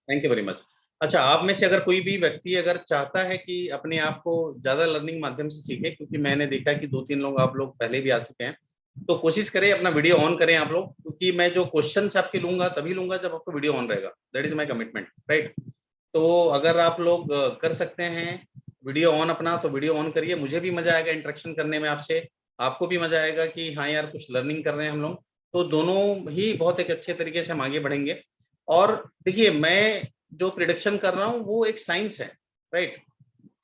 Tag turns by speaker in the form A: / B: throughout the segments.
A: Thank you very much. अच्छा, आप में से अगर कोई भी व्यक्ति अगर चाहता है कि अपने आप को ज्यादा लर्निंग माध्यम से सीखे, क्योंकि मैंने देखा है कि दो तीन लोग आप लोग पहले भी आ चुके हैं, तो कोशिश करें अपना वीडियो ऑन करें आप लोग, क्योंकि मैं जो क्वेश्चन आपके लूंगा तभी लूंगा जब आपका वीडियो ऑन रहेगा। That is my commitment, right. तो अगर आप लोग कर सकते हैं वीडियो ऑन अपना, तो वीडियो ऑन करिए। मुझे भी मजा आएगा इंटरेक्शन करने में आपसे, आपको भी मजा आएगा कि हाँ यार कुछ लर्निंग कर रहे हैं हम लोग। तो दोनों ही बहुत एक अच्छे तरीके से हम आगे बढ़ेंगे। और देखिए, मैं जो प्रिडिक्शन कर रहा हूँ वो एक साइंस है, राइट।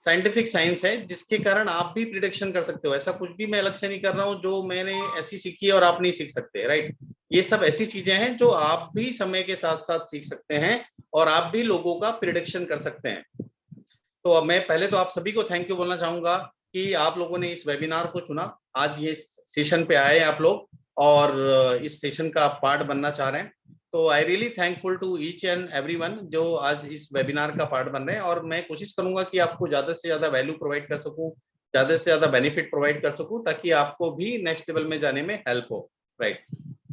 A: साइंटिफिक साइंस है, जिसके कारण आप भी प्रिडिक्शन कर सकते हो। ऐसा कुछ भी मैं अलग से नहीं कर रहा हूँ जो मैंने ऐसी सीखी है और आप नहीं सीख सकते, राइट। ये सब ऐसी चीजें हैं जो आप भी समय के साथ साथ सीख सकते हैं और आप भी लोगों का प्रिडिक्शन कर सकते हैं। तो अब मैं पहले तो आप सभी को थैंक यू बोलना चाहूंगा कि आप लोगों ने इस वेबिनार को चुना, आज ये सेशन पे आए आप लोग, और इस सेशन का आप पार्ट बनना चाह रहे हैं। तो I really thankful to each and everyone जो आज इस वेबिनार का पार्ट बन रहे हैं, और मैं कोशिश करूंगा कि आपको ज्यादा से ज्यादा वैल्यू प्रोवाइड कर सकूं, ज्यादा से ज्यादा बेनिफिट प्रोवाइड कर सकूं, ताकि आपको भी नेक्स्ट लेवल में जाने में हेल्प हो, राइट।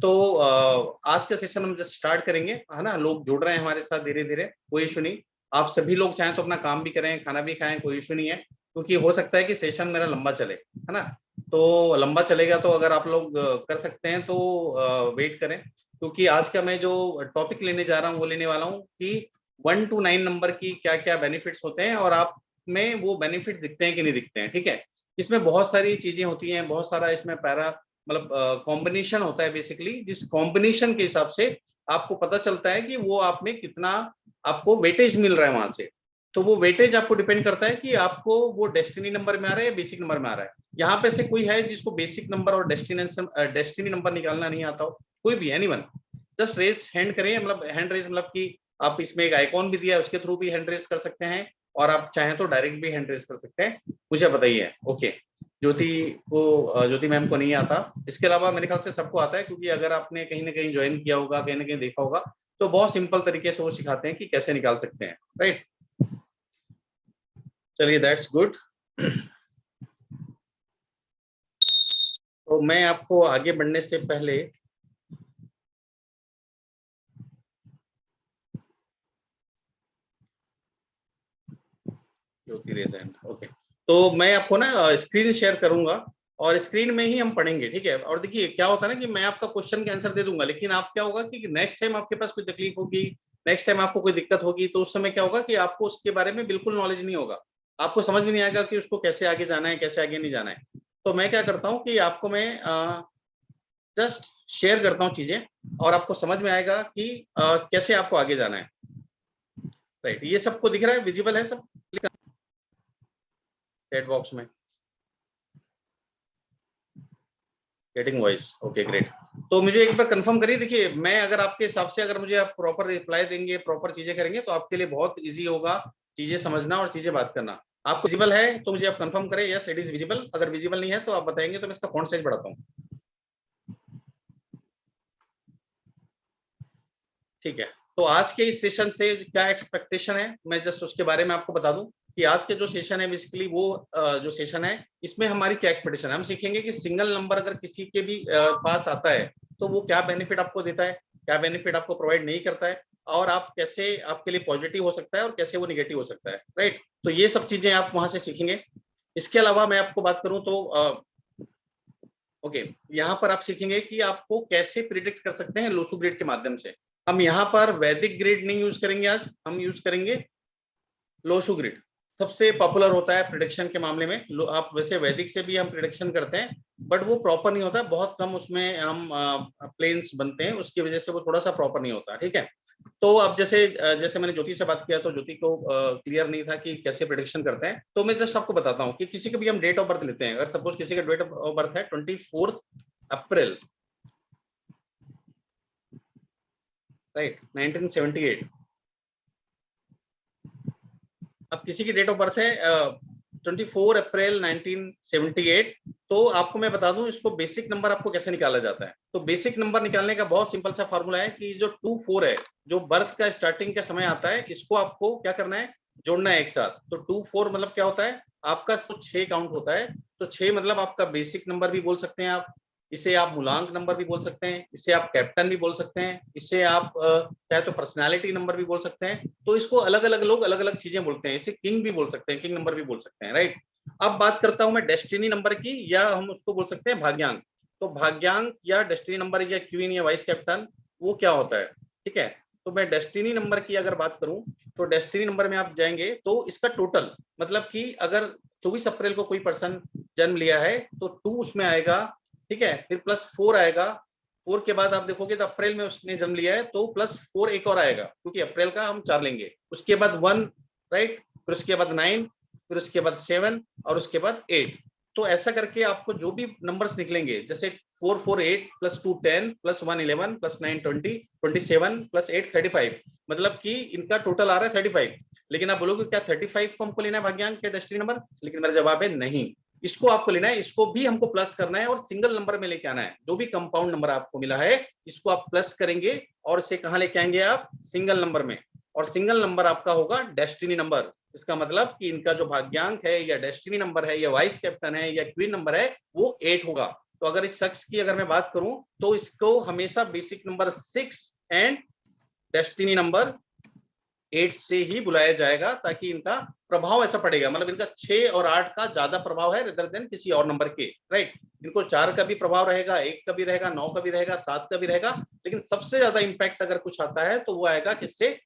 A: तो आज का सेशन हम जस्ट स्टार्ट करेंगे, है ना। लोग जुड़ रहे हैं हमारे साथ धीरे धीरे, कोई इशू नहीं। आप सभी लोग चाहें तो अपना काम भी करें, खाना भी खाएं, कोई इशू नहीं है, क्योंकि हो सकता है कि सेशन मेरा लंबा चले, है ना। तो लंबा चलेगा तो अगर आप लोग कर सकते हैं तो वेट करें, क्योंकि आज का मैं जो टॉपिक लेने जा रहा हूँ वो लेने वाला हूँ कि 1 to 9 नंबर की क्या क्या बेनिफिट्स होते हैं, और आप में वो बेनिफिट्स दिखते हैं कि नहीं दिखते हैं, ठीक है। इसमें बहुत सारी चीजें होती हैं, बहुत सारा इसमें पैरा मतलब कॉम्बिनेशन होता है बेसिकली, जिस कॉम्बिनेशन के हिसाब से आपको पता चलता है कि वो आप में कितना आपको वेटेज मिल रहा है वहां से। तो वो वेटेज आपको डिपेंड करता है कि आपको वो डेस्टिनी नंबर में आ रहा है या बेसिक नंबर में आ रहा है। यहाँ पे से कोई है जिसको बेसिक नंबर और डेस्टिनी नंबर निकालना नहीं आता हो? कोई भी, एनीवन, जस्ट रेस हैंड करें, मतलब हैंड रेस, मतलब कि आप इसमें एक आइकॉन भी दिया है, उसके थ्रू भी हैंड रेस कर सकते हैं, और आप चाहें तो डायरेक्ट भी हैंड रेस कर सकते हैं। मुझे बताइए। ओके, ज्योति ज्योति मैम को नहीं आता, इसके अलावा मेरे ख्याल से सबको आता है, क्योंकि अगर आपने कहीं ना कहीं ज्वाइन किया होगा, कहीं ना कहीं देखा होगा, तो बहुत सिंपल तरीके से वो सिखाते हैं कि कैसे निकाल सकते हैं, राइट। चलिए, दैट्स गुड। तो मैं आपको आगे बढ़ने से पहले ज्योति रेजेंट, ओके, तो मैं आपको ना स्क्रीन शेयर करूंगा, और स्क्रीन में ही हम पढ़ेंगे, ठीक है। और देखिए क्या होता है ना कि मैं आपका क्वेश्चन के आंसर दे दूंगा, लेकिन आप क्या होगा कि नेक्स्ट टाइम आपके पास कोई तकलीफ होगी, नेक्स्ट टाइम आपको कोई दिक्कत होगी, तो उस समय क्या होगा कि आपको उसके बारे में बिल्कुल नॉलेज नहीं होगा, आपको समझ में नहीं आएगा कि उसको कैसे आगे जाना है, कैसे आगे नहीं जाना है। तो मैं क्या करता हूँ कि आपको मैं जस्ट शेयर करता हूँ चीजें, और आपको समझ में आएगा कि कैसे आपको आगे जाना है, राइट। ये सबको दिख रहा है, विजिबल है सब चैट बॉक्स में? Getting voice, okay great. तो मुझे एक बार कंफर्म करिए। देखिए, मैं अगर आपके हिसाब से, अगर मुझे आप प्रॉपर रिप्लाई देंगे, प्रॉपर चीजें करेंगे, तो आपके लिए बहुत इजी होगा चीजें समझना और चीजें बात करना। आपको विजिबल है तो मुझे आप कंफर्म करें, यस इट इज विजिबल। अगर विजिबल नहीं है तो आप बताएंगे, तो मैं इसका फॉन्ट साइज बढ़ाता हूँ, ठीक है। तो आज के इस सेशन से क्या एक्सपेक्टेशन है, मैं जस्ट उसके बारे में आपको बता दूं कि आज के जो सेशन है बेसिकली वो जो सेशन है, इसमें हमारी क्या एक्सपेक्टेशन है। हम सीखेंगे कि सिंगल नंबर अगर किसी के भी पास आता है, तो वो क्या बेनिफिट आपको देता है, क्या बेनिफिट आपको प्रोवाइड नहीं करता है, और आप कैसे, आपके लिए पॉजिटिव हो सकता है और कैसे वो निगेटिव हो सकता है, राइट। तो ये सब चीजें आप वहां से सीखेंगे। इसके अलावा मैं आपको बात करूं तो ओके, यहाँ पर आप सीखेंगे कि आपको कैसे प्रिडिक्ट कर सकते हैं लोसू ग्रिड के माध्यम से। हम यहाँ पर वैदिक ग्रिड नहीं यूज करेंगे, आज हम यूज करेंगे लोशु ग्रिड। सबसे पॉपुलर होता है प्रिडिक्शन के मामले में। आप वैसे वैदिक से भी हम प्रिडिक्शन करते हैं, बट वो प्रॉपर नहीं होता, बहुत कम उसमें हम प्लेन्स बनते हैं, उसकी वजह से वो थोड़ा सा प्रॉपर नहीं होता, ठीक है। तो अब जैसे जैसे मैंने ज्योति से बात किया, तो ज्योति को क्लियर नहीं था कि कैसे प्रिडिक्शन करते हैं, तो मैं जस्ट आपको बताता हूँ कि किसी का भी हम डेट ऑफ बर्थ लेते हैं। अगर सपोज किसी का डेट ऑफ बर्थ है 24 अप्रैल, राइट, 1978। अब किसी की डेट ऑफ बर्थ है 24 अप्रैल 1978, तो आपको मैं बता दूं इसको बेसिक नंबर आपको कैसे निकाला जाता है। तो बेसिक नंबर निकालने का बहुत सिंपल सा फॉर्मूला है कि जो 24 है, जो बर्थ का स्टार्टिंग का समय आता है, इसको आपको क्या करना है, जोड़ना है एक साथ। तो 24 मतलब क्या होता है, आपका 6 काउंट होता है, तो 6 मतलब आपका बेसिक नंबर भी बोल सकते हैं आप, इसे आप मूलांक नंबर भी बोल सकते हैं, इसे आप कैप्टन भी बोल सकते हैं, इसे आप चाहे तो पर्सनैलिटी नंबर भी बोल सकते हैं। तो इसको अलग अलग लोग अलग अलग चीजें बोलते हैं। इसे किंग भी बोल सकते हैं, किंग नंबर भी बोल सकते हैं, राइट। अब बात करता हूं मैं डेस्टिनी नंबर की, या हम उसको बोल सकते हैं भाग्यांक। तो भाग्यांक या डेस्टिनी नंबर या क्वीन या वाइस कैप्टन, वो क्या होता है, ठीक है। तो मैं डेस्टिनी नंबर की अगर बात करूं, तो डेस्टिनी नंबर में आप जाएंगे तो इसका टोटल, मतलब कि अगर 24 अप्रैल को कोई पर्सन जन्म लिया है तो 2 उसमें आएगा, ठीक है, फिर +4 आएगा। 4 के बाद आप देखोगे तो अप्रैल में उसने जन्म लिया है तो +4 एक और आएगा, क्योंकि अप्रैल का हम 4 लेंगे। उसके बाद 1, राइट, फिर उसके बाद 9, फिर उसके बाद 7 और उसके बाद 8। तो ऐसा करके आपको जो भी नंबर्स निकलेंगे, जैसे 4 4 8 +2 10 +1 11 +9 20 27 +8 35, मतलब कि इनका टोटल आ रहा है 35। लेकिन आप बोलोगे क्या 35 को हमको लेना है भाग्यांक के डेस्टिनी नंबर? लेकिन मेरा जवाब है नहीं, इसको आपको लेना है, इसको भी हमको प्लस करना है और सिंगल नंबर में लेके आना है। जो भी कंपाउंड नंबर आपको मिला है इसको आप प्लस करेंगे और इसे कहां लेके आएंगे आप? सिंगल नंबर में। और सिंगल नंबर आपका होगा डेस्टिनी नंबर। इसका मतलब कि इनका जो भाग्यांक है या डेस्टिनी नंबर है या वाइस कैप्टन है या क्वीन नंबर है वो 8 होगा। तो अगर इस शख्स की अगर मैं बात करूं तो इसको हमेशा basic number 6 and destiny number 8 से ही बुलाया जाएगा, ताकि इनका प्रभाव ऐसा पड़ेगा, मतलब इनका 6 और 8 का ज्यादा प्रभाव है रेदर देन किसी और नंबर के, राइट। इनको 4 का भी प्रभाव रहेगा, 1 का भी रहेगा, 9 का भी रहेगा, 7 का भी रहेगा, लेकिन सबसे ज्यादा इंपैक्ट अगर कुछ आता है तो वो आएगा किससे?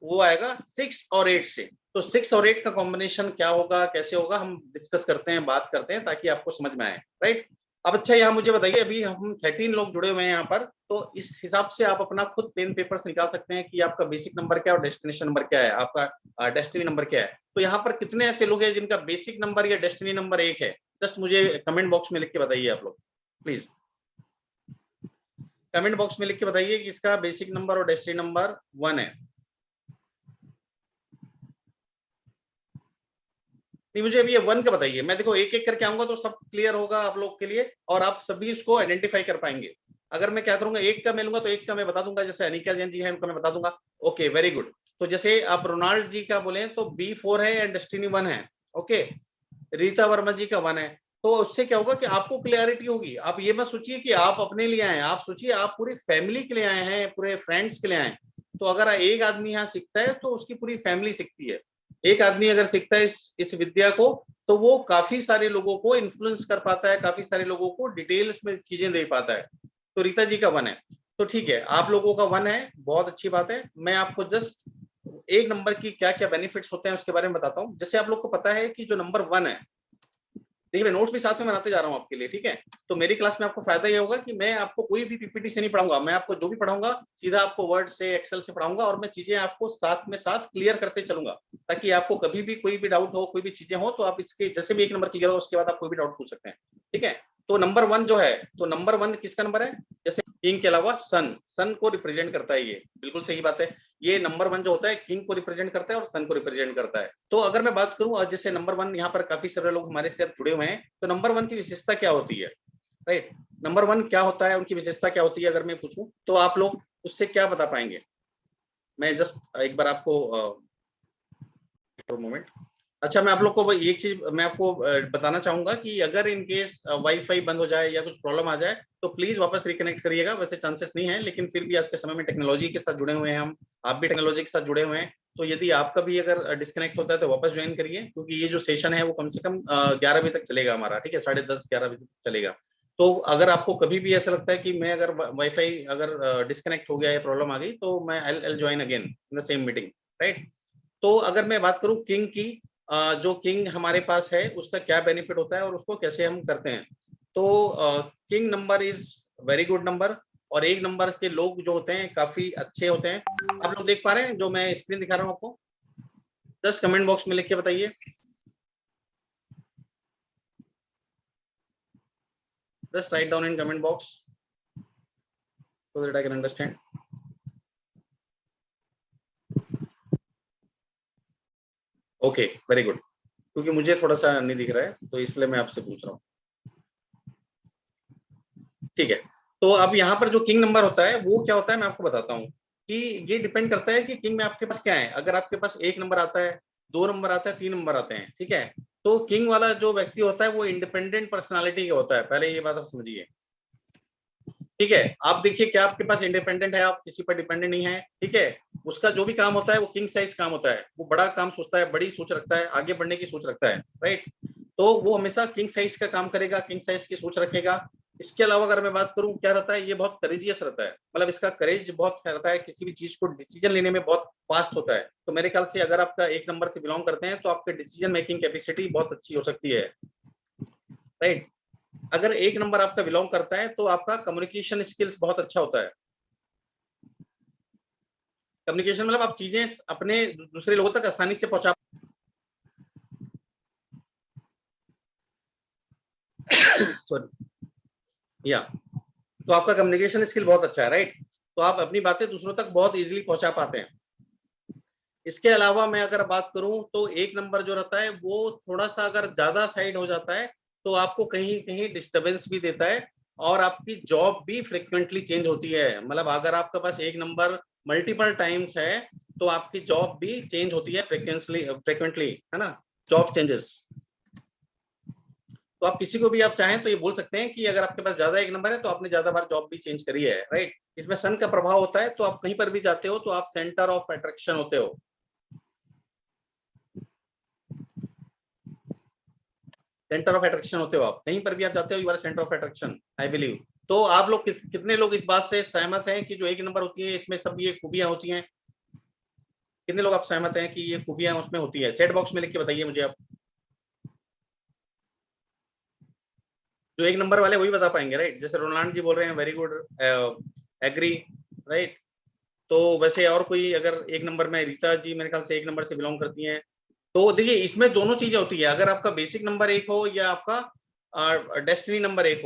A: वो आएगा 6 और 8 से। तो 6 और 8 का कॉम्बिनेशन क्या होगा, कैसे होगा, हम डिस्कस करते हैं, बात करते हैं, ताकि आपको समझ में आए, राइट। अब अच्छा यहाँ मुझे बताइए, अभी हम 13 लोग जुड़े हुए हैं यहाँ पर, तो इस हिसाब से आप अपना खुद पेन पेपर से निकाल सकते हैं कि आपका बेसिक नंबर क्या है और डेस्टिनेशन नंबर क्या है, आपका डेस्टिनी नंबर क्या है। तो यहाँ पर कितने ऐसे लोग हैं जिनका बेसिक नंबर या डेस्टिनी नंबर 1 है? जस्ट मुझे कमेंट बॉक्स में लिख के बताइए आप लोग, प्लीज कमेंट बॉक्स में लिख के बताइए कि इसका बेसिक नंबर और डेस्टिनी नंबर 1 है। नहीं, मुझे अभी ये 1 का बताइए। मैं देखो एक एक करके आऊंगा तो सब क्लियर होगा आप लोग के लिए और आप सभी इसको आइडेंटिफाई कर पाएंगे। अगर मैं क्या करूंगा, एक का मैं लूंगा तो एक का मैं बता दूंगा, जैसे अनिका जैन जी है उनका मैं बता दूंगा। Okay, very good. तो जैसे आप रोनाल्ड जी का बोले तो B4 है एंड डेस्टिनी 1 है। ओके, रीता वर्मा जी का 1 है। तो उससे क्या होगा कि आपको क्लियरिटी होगी। आप ये मत सोचिए कि आप अपने लिए आए, आप सोचिए आप पूरी फैमिली के लिए आए हैं, पूरे फ्रेंड्स के लिए आए। तो अगर एक आदमी यहाँ सीखता है तो उसकी पूरी फैमिली सीखती है। एक आदमी अगर सीखता है इस विद्या को, तो वो काफी सारे लोगों को इन्फ्लुएंस कर पाता है, काफी सारे लोगों को डिटेल्स में चीजें दे पाता है। तो रीता जी का 1 है। तो ठीक है, आप लोगों का 1 है, बहुत अच्छी बात है। मैं आपको जस्ट एक नंबर की क्या क्या बेनिफिट्स होते हैं उसके बारे में बताता हूँ। जैसे आप लोग को पता है कि जो नंबर 1 है, देखिए मैं नोट्स भी साथ में बनाते जा रहा हूँ आपके लिए, ठीक है। तो मेरी क्लास में आपको फायदा ये होगा कि मैं आपको कोई भी पीपीटी से नहीं पढ़ाऊंगा, मैं आपको जो भी पढ़ाऊंगा सीधा आपको वर्ड से एक्सेल से पढ़ाऊंगा और मैं चीजें आपको साथ में साथ क्लियर करते चलूंगा, ताकि आपको कभी भी कोई भी डाउट हो, कोई भी चीजें हो तो आप इसके जैसे भी एक नंबर क्लियर हो उसके बाद आप कोई भी डाउट पूछ सकते हैं, ठीक है। तो नंबर 1 जो है, तो नंबर 1 किसका नंबर है? जैसे किंग के अलावा सन, सन को रिप्रेजेंट करता है, ये बिल्कुल सही बात है। ये नंबर 1 जो होता है किंग को रिप्रेजेंट करता है और सन को रिप्रेजेंट करता है। तो अगर मैं बात करूं, जैसे नंबर 1 यहाँ पर काफी सारे लोग हमारे साथ जुड़े हुए हैं, तो नंबर 1 की विशेषता क्या होती है, राइट। नंबर 1 क्या होता है, उनकी विशेषता क्या होती है, अगर मैं पूछूं तो आप लोग उससे क्या बता पाएंगे? मैं जस्ट एक बार आपको मोमेंट। अच्छा, मैं आप लोग को एक चीज मैं आपको बताना चाहूंगा कि अगर इन केस वाईफाई बंद हो जाए या कुछ प्रॉब्लम आ जाए तो प्लीज वापस रिकनेक्ट करिएगा। वैसे चांसेस नहीं है, लेकिन फिर भी आज के समय में टेक्नोलॉजी के साथ जुड़े हुए हैं हम, आप भी टेक्नोलॉजी के साथ जुड़े हुए हैं। तो यदि आपका भी अगर डिस्कनेक्ट होता है तो वापस ज्वाइन करिए, क्योंकि ये जो सेशन है वो कम से कम 11 बजे तक चलेगा हमारा, ठीक है, 10:30 11 बजे तक चलेगा। तो अगर आपको कभी भी ऐसा लगता है कि मैं अगर वाईफाई अगर डिस्कनेक्ट हो गया या प्रॉब्लम आ गई तो मैं I join again in the same meeting, right. तो अगर मैं बात करूं किंग की, जो किंग हमारे पास है उसका क्या बेनिफिट होता है और उसको कैसे हम करते हैं। तो king number is very good number, और एक नंबर के लोग जो होते हैं काफी अच्छे होते हैं। आप लोग देख पा रहे हैं जो मैं स्क्रीन दिखा रहा हूं आपको? जस्ट कमेंट बॉक्स में लिख के बताइए। Just write down in comment box so that I can understand. Okay, very good. क्योंकि मुझे थोड़ा सा नहीं दिख रहा है तो इसलिए मैं आपसे पूछ रहा हूँ, ठीक है। तो अब यहाँ पर जो किंग नंबर होता है वो क्या होता है मैं आपको बताता हूँ कि ये डिपेंड करता है कि किंग में आपके पास क्या है। अगर आपके पास 1 नंबर आता है, 2 नंबर आता है, 3 नंबर आते हैं, ठीक है। तो किंग वाला जो व्यक्ति होता है वो इंडिपेंडेंट पर्सनालिटी का होता है, पहले ये बात आप समझिए। ठीक है, आप देखिए क्या आपके पास इंडिपेंडेंट है, आप किसी पर डिपेंडेंट नहीं है, ठीक है। उसका जो भी काम होता है वो किंग साइज काम होता है, वो बड़ा काम सोचता है, बड़ी सोच रखता है, आगे बढ़ने की सोच रखता है, राइट। तो वो हमेशा किंग साइज का काम करेगा, किंग साइज की सोच रखेगा। इसके अलावा अगर मैं बात करूं क्या रहता है, ये बहुत करेजियस रहता है, मतलब इसका करेज बहुत रहता है, किसी भी चीज को डिसीजन लेने में बहुत फास्ट होता है। तो मेरे ख्याल से अगर आपका एक नंबर से बिलोंग करते हैं तो आपके डिसीजन मेकिंग कैपेसिटी बहुत अच्छी हो सकती है, राइट। अगर एक नंबर आपका बिलोंग करता है तो आपका कम्युनिकेशन स्किल्स बहुत अच्छा होता है। कम्युनिकेशन मतलब आप चीजें अपने दूसरे लोगों तक आसानी से पहुंचा सॉरी या तो आपका कम्युनिकेशन स्किल बहुत अच्छा है, राइट। तो आप अपनी बातें दूसरों तक बहुत इजीली पहुंचा पाते हैं। इसके अलावा मैं अगर बात करूं तो एक नंबर जो रहता है वो थोड़ा सा अगर ज्यादा साइड हो जाता है तो आपको कहीं कहीं डिस्टरबेंस भी देता है, और आपकी जॉब भी फ्रिक्वेंटली चेंज होती है। मतलब अगर आपके पास एक नंबर मल्टीपल टाइम्स है तो आपकी जॉब भी चेंज होती है फ्रिक्वेंटली, है ना, जॉब चेंजेस। तो आप किसी को भी आप चाहें तो ये बोल सकते हैं कि अगर आपके पास ज्यादा एक नंबर है तो आपने ज्यादा बार जॉब भी चेंज करी है, राइट। इसमें सन का प्रभाव होता है, तो आप कहीं पर भी जाते हो तो आप सेंटर ऑफ अट्रैक्शन होते हो। सेंटर ऑफ अट्रैक्शन होते हो, आप कहीं पर भी आप जाते हो you are centre of attraction, I believe. तो आप लोग कितने लोग इस बात से सहमत हैं कि जो एक नंबर होती है इसमें सब ये खूबियां होती हैं? कितने लोग आप सहमत हैं कि ये खूबियां उसमें होती है? चैट बॉक्स में लिख के बताइए मुझे आप। जो एक नंबर वाले वही बता पाएंगे, राइट। जैसे रोनाल्ड जी बोल रहे हैं वेरी गुड, एग्री, राइट। तो वैसे और कोई अगर एक नंबर में, रीता जी मेरे ख्याल से एक नंबर से बिलोंग करती हैं। तो देखिए इसमें दोनों चीजें होती है, अगर आपका बेसिक नंबर एक हो या आपका डेस्टिनी नंबर एक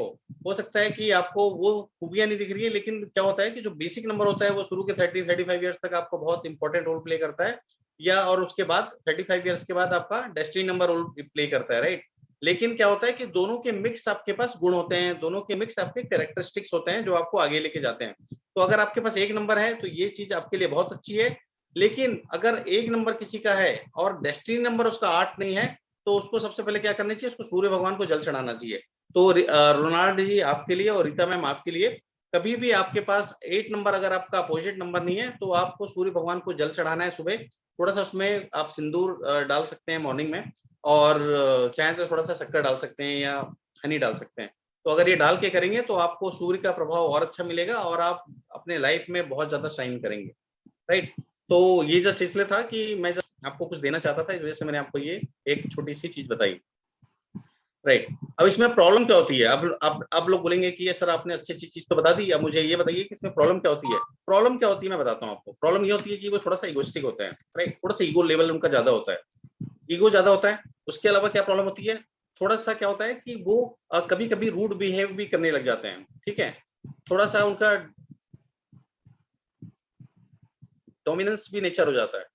A: हो सकता है कि आपको वो खूबियां नहीं दिख रही है, लेकिन क्या होता है कि जो बेसिक नंबर होता है वो शुरू के 30-35 ईयर्स तक आपको बहुत इंपॉर्टेंट रोल प्ले करता है, या और उसके बाद 35 ईयर्स के बाद आपका डेस्टिनी नंबर रोल प्ले करता है, राइट। लेकिन क्या होता है कि दोनों के मिक्स आपके पास गुण होते हैं, दोनों के मिक्स आपके कैरेक्टरिस्टिक्स होते हैं जो आपको आगे लेके जाते हैं। तो अगर आपके पास एक नंबर है तो ये चीज आपके लिए बहुत अच्छी है। लेकिन अगर एक नंबर किसी का है और डेस्टिनी नंबर उसका 8 नहीं है, तो उसको सबसे पहले क्या करना चाहिए, उसको सूर्य भगवान को जल चढ़ाना चाहिए। तो रोनाल्ड जी आपके लिए और रीता मैम आपके लिए, कभी भी आपके पास 8 नंबर अगर आपका अपोजिट नंबर नहीं है तो आपको सूर्य भगवान को जल चढ़ाना है सुबह। थोड़ा सा उसमें आप सिंदूर डाल सकते हैं मॉर्निंग में, और चाहे तो थोड़ा सा शक्कर डाल सकते हैं या हनी डाल सकते हैं। तो अगर ये डाल के करेंगे तो आपको सूर्य का प्रभाव और अच्छा मिलेगा और आप अपने लाइफ में बहुत ज्यादा शाइन करेंगे, राइट। तो ये जस्ट इसलिए था कि मैं जस्ट आपको कुछ देना चाहता था, इस वजह से मैंने आपको ये एक छोटी सी चीज बताई, राइट। अब इसमें प्रॉब्लम क्या होती है? अब लोग बोलेंगे कि ये सर आपने अच्छी अच्छी चीज तो बता दी, अब मुझे ये बताइए कि इसमें प्रॉब्लम क्या होती है। प्रॉब्लम क्या होती है मैं बताता हूँ आपको। प्रॉब्लम ये होती है कि वो थोड़ा सा इगोइस्टिक होते हैं, राइट, थोड़ा सा ईगो लेवल उनका ज्यादा होता है, ईगो ज्यादा होता है। उसके अलावा क्या प्रॉब्लम होती है, थोड़ा सा क्या होता है कि वो कभी कभी रूड बिहेव भी करने लग जाते हैं, ठीक है। थोड़ा सा उनका डोमिनेंस भी नेचर हो जाता है,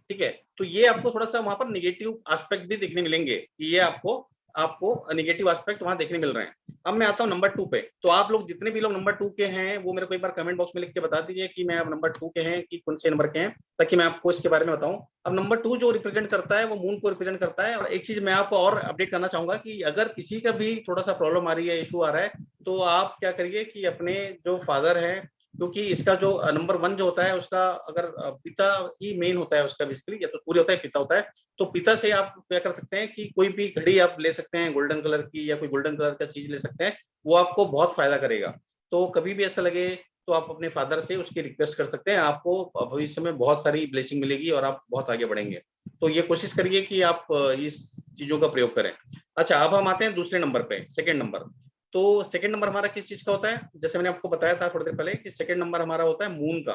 A: ठीक है। तो ये आपको थोड़ा सा वहां पर निगेटिव एस्पेक्ट भी देखने मिलेंगे, कि ये आपको आपको निगेटिव एस्पेक्ट वहां देखने मिल रहे हैं। अब मैं आता हूँ नंबर 2 पे। तो आप लोग जितने भी लोग नंबर 2 के हैं वो मेरे को एक बार कमेंट बॉक्स में लिख के बता दीजिए कि मैं अब नंबर 2 के हैं कि कौन से नंबर के हैं, ताकि मैं आपको इसके बारे में बताऊं। अब नंबर 2 जो रिप्रेजेंट करता है वो मून को रिप्रेजेंट करता है। और एक चीज मैं आपको और अपडेट करना चाहूंगा कि अगर किसी का भी थोड़ा सा प्रॉब्लम आ रही है, इशू आ रहा है, तो आप क्या करिए कि अपने जो फादर है, क्योंकि इसका जो नंबर 1 जो होता है उसका अगर पिता ही मेन होता है उसका, बेसिकली या तो सूर्य होता है पिता होता है। तो पिता से आप क्या कर सकते हैं कि कोई भी घड़ी आप ले सकते हैं गोल्डन कलर की, या कोई गोल्डन कलर का चीज ले सकते हैं, वो आपको बहुत फायदा करेगा। तो कभी भी ऐसा लगे तो आप अपने फादर से उसकी रिक्वेस्ट कर सकते हैं, आपको भविष्य में बहुत सारी ब्लेसिंग मिलेगी और आप बहुत आगे बढ़ेंगे। तो ये कोशिश करिए कि आप इस चीजों का प्रयोग करें। अच्छा, अब हम आते हैं दूसरे नंबर पे, सेकंड नंबर। तो सेकंड नंबर हमारा किस चीज का होता है? जैसे मैंने आपको बताया था थोड़ी देर पहले कि सेकंड नंबर हमारा होता है मून का,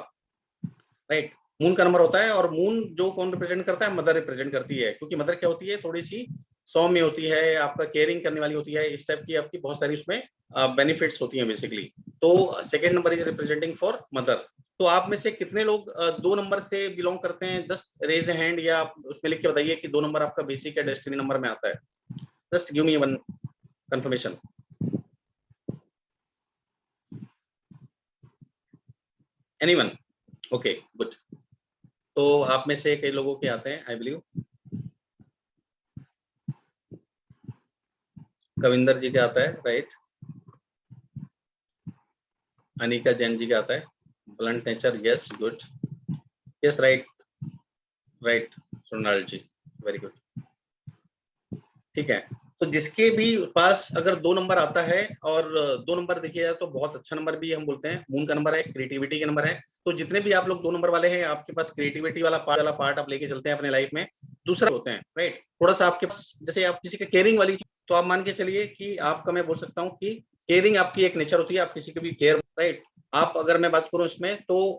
A: राइट। मून का नंबर होता है, और मून जो कौन रिप्रेजेंट करता है? मदर रिप्रेजेंट करती है, क्योंकि मदर क्या होती है, थोड़ी सी सौम्य होती है, आपका केयरिंग करने वाली होती है, इस टाइप की आपकी बहुत सारी उसमें बेनिफिट्स होती हैं बेसिकली। तो second number is representing for mother. तो आप में से कितने लोग 2 नंबर से बिलोंग करते हैं? जस्ट रेज ए हैंड, या आप उसमें लिख के बताइए कि 2 नंबर आपका बेसिक या डेस्टिनी नंबर में आता है। Just give me one confirmation. Anyone? Okay, good. तो आप में से कई लोगों के आते हैं, आई बिलीव। कविंदर जी के आता है, राइट। अनिका जैन जी का आता है, blunt nature, yes good, yes right right, Sonal ji very good, ठीक है। तो जिसके भी पास अगर 2 नंबर आता है, और 2 नंबर देखिए जाए तो बहुत अच्छा नंबर भी हम बोलते हैं, मून का नंबर है, क्रिएटिविटी का नंबर है। तो जितने भी आप लोग 2 नंबर वाले हैं, आपके पास क्रिएटिविटी वाला पार्ट आप लेके चलते हैं अपने लाइफ में। दूसरा होते हैं राइट, थोड़ा सा आपके पास जैसे आप किसी का केयरिंग वाली चीज, तो आप मान के चलिए कि आपका, मैं बोल सकता हूँ कि केयरिंग आपकी एक नेचर होती है, आप किसी की भी केयर राइट। आप अगर मैं बात करूं इसमें, तो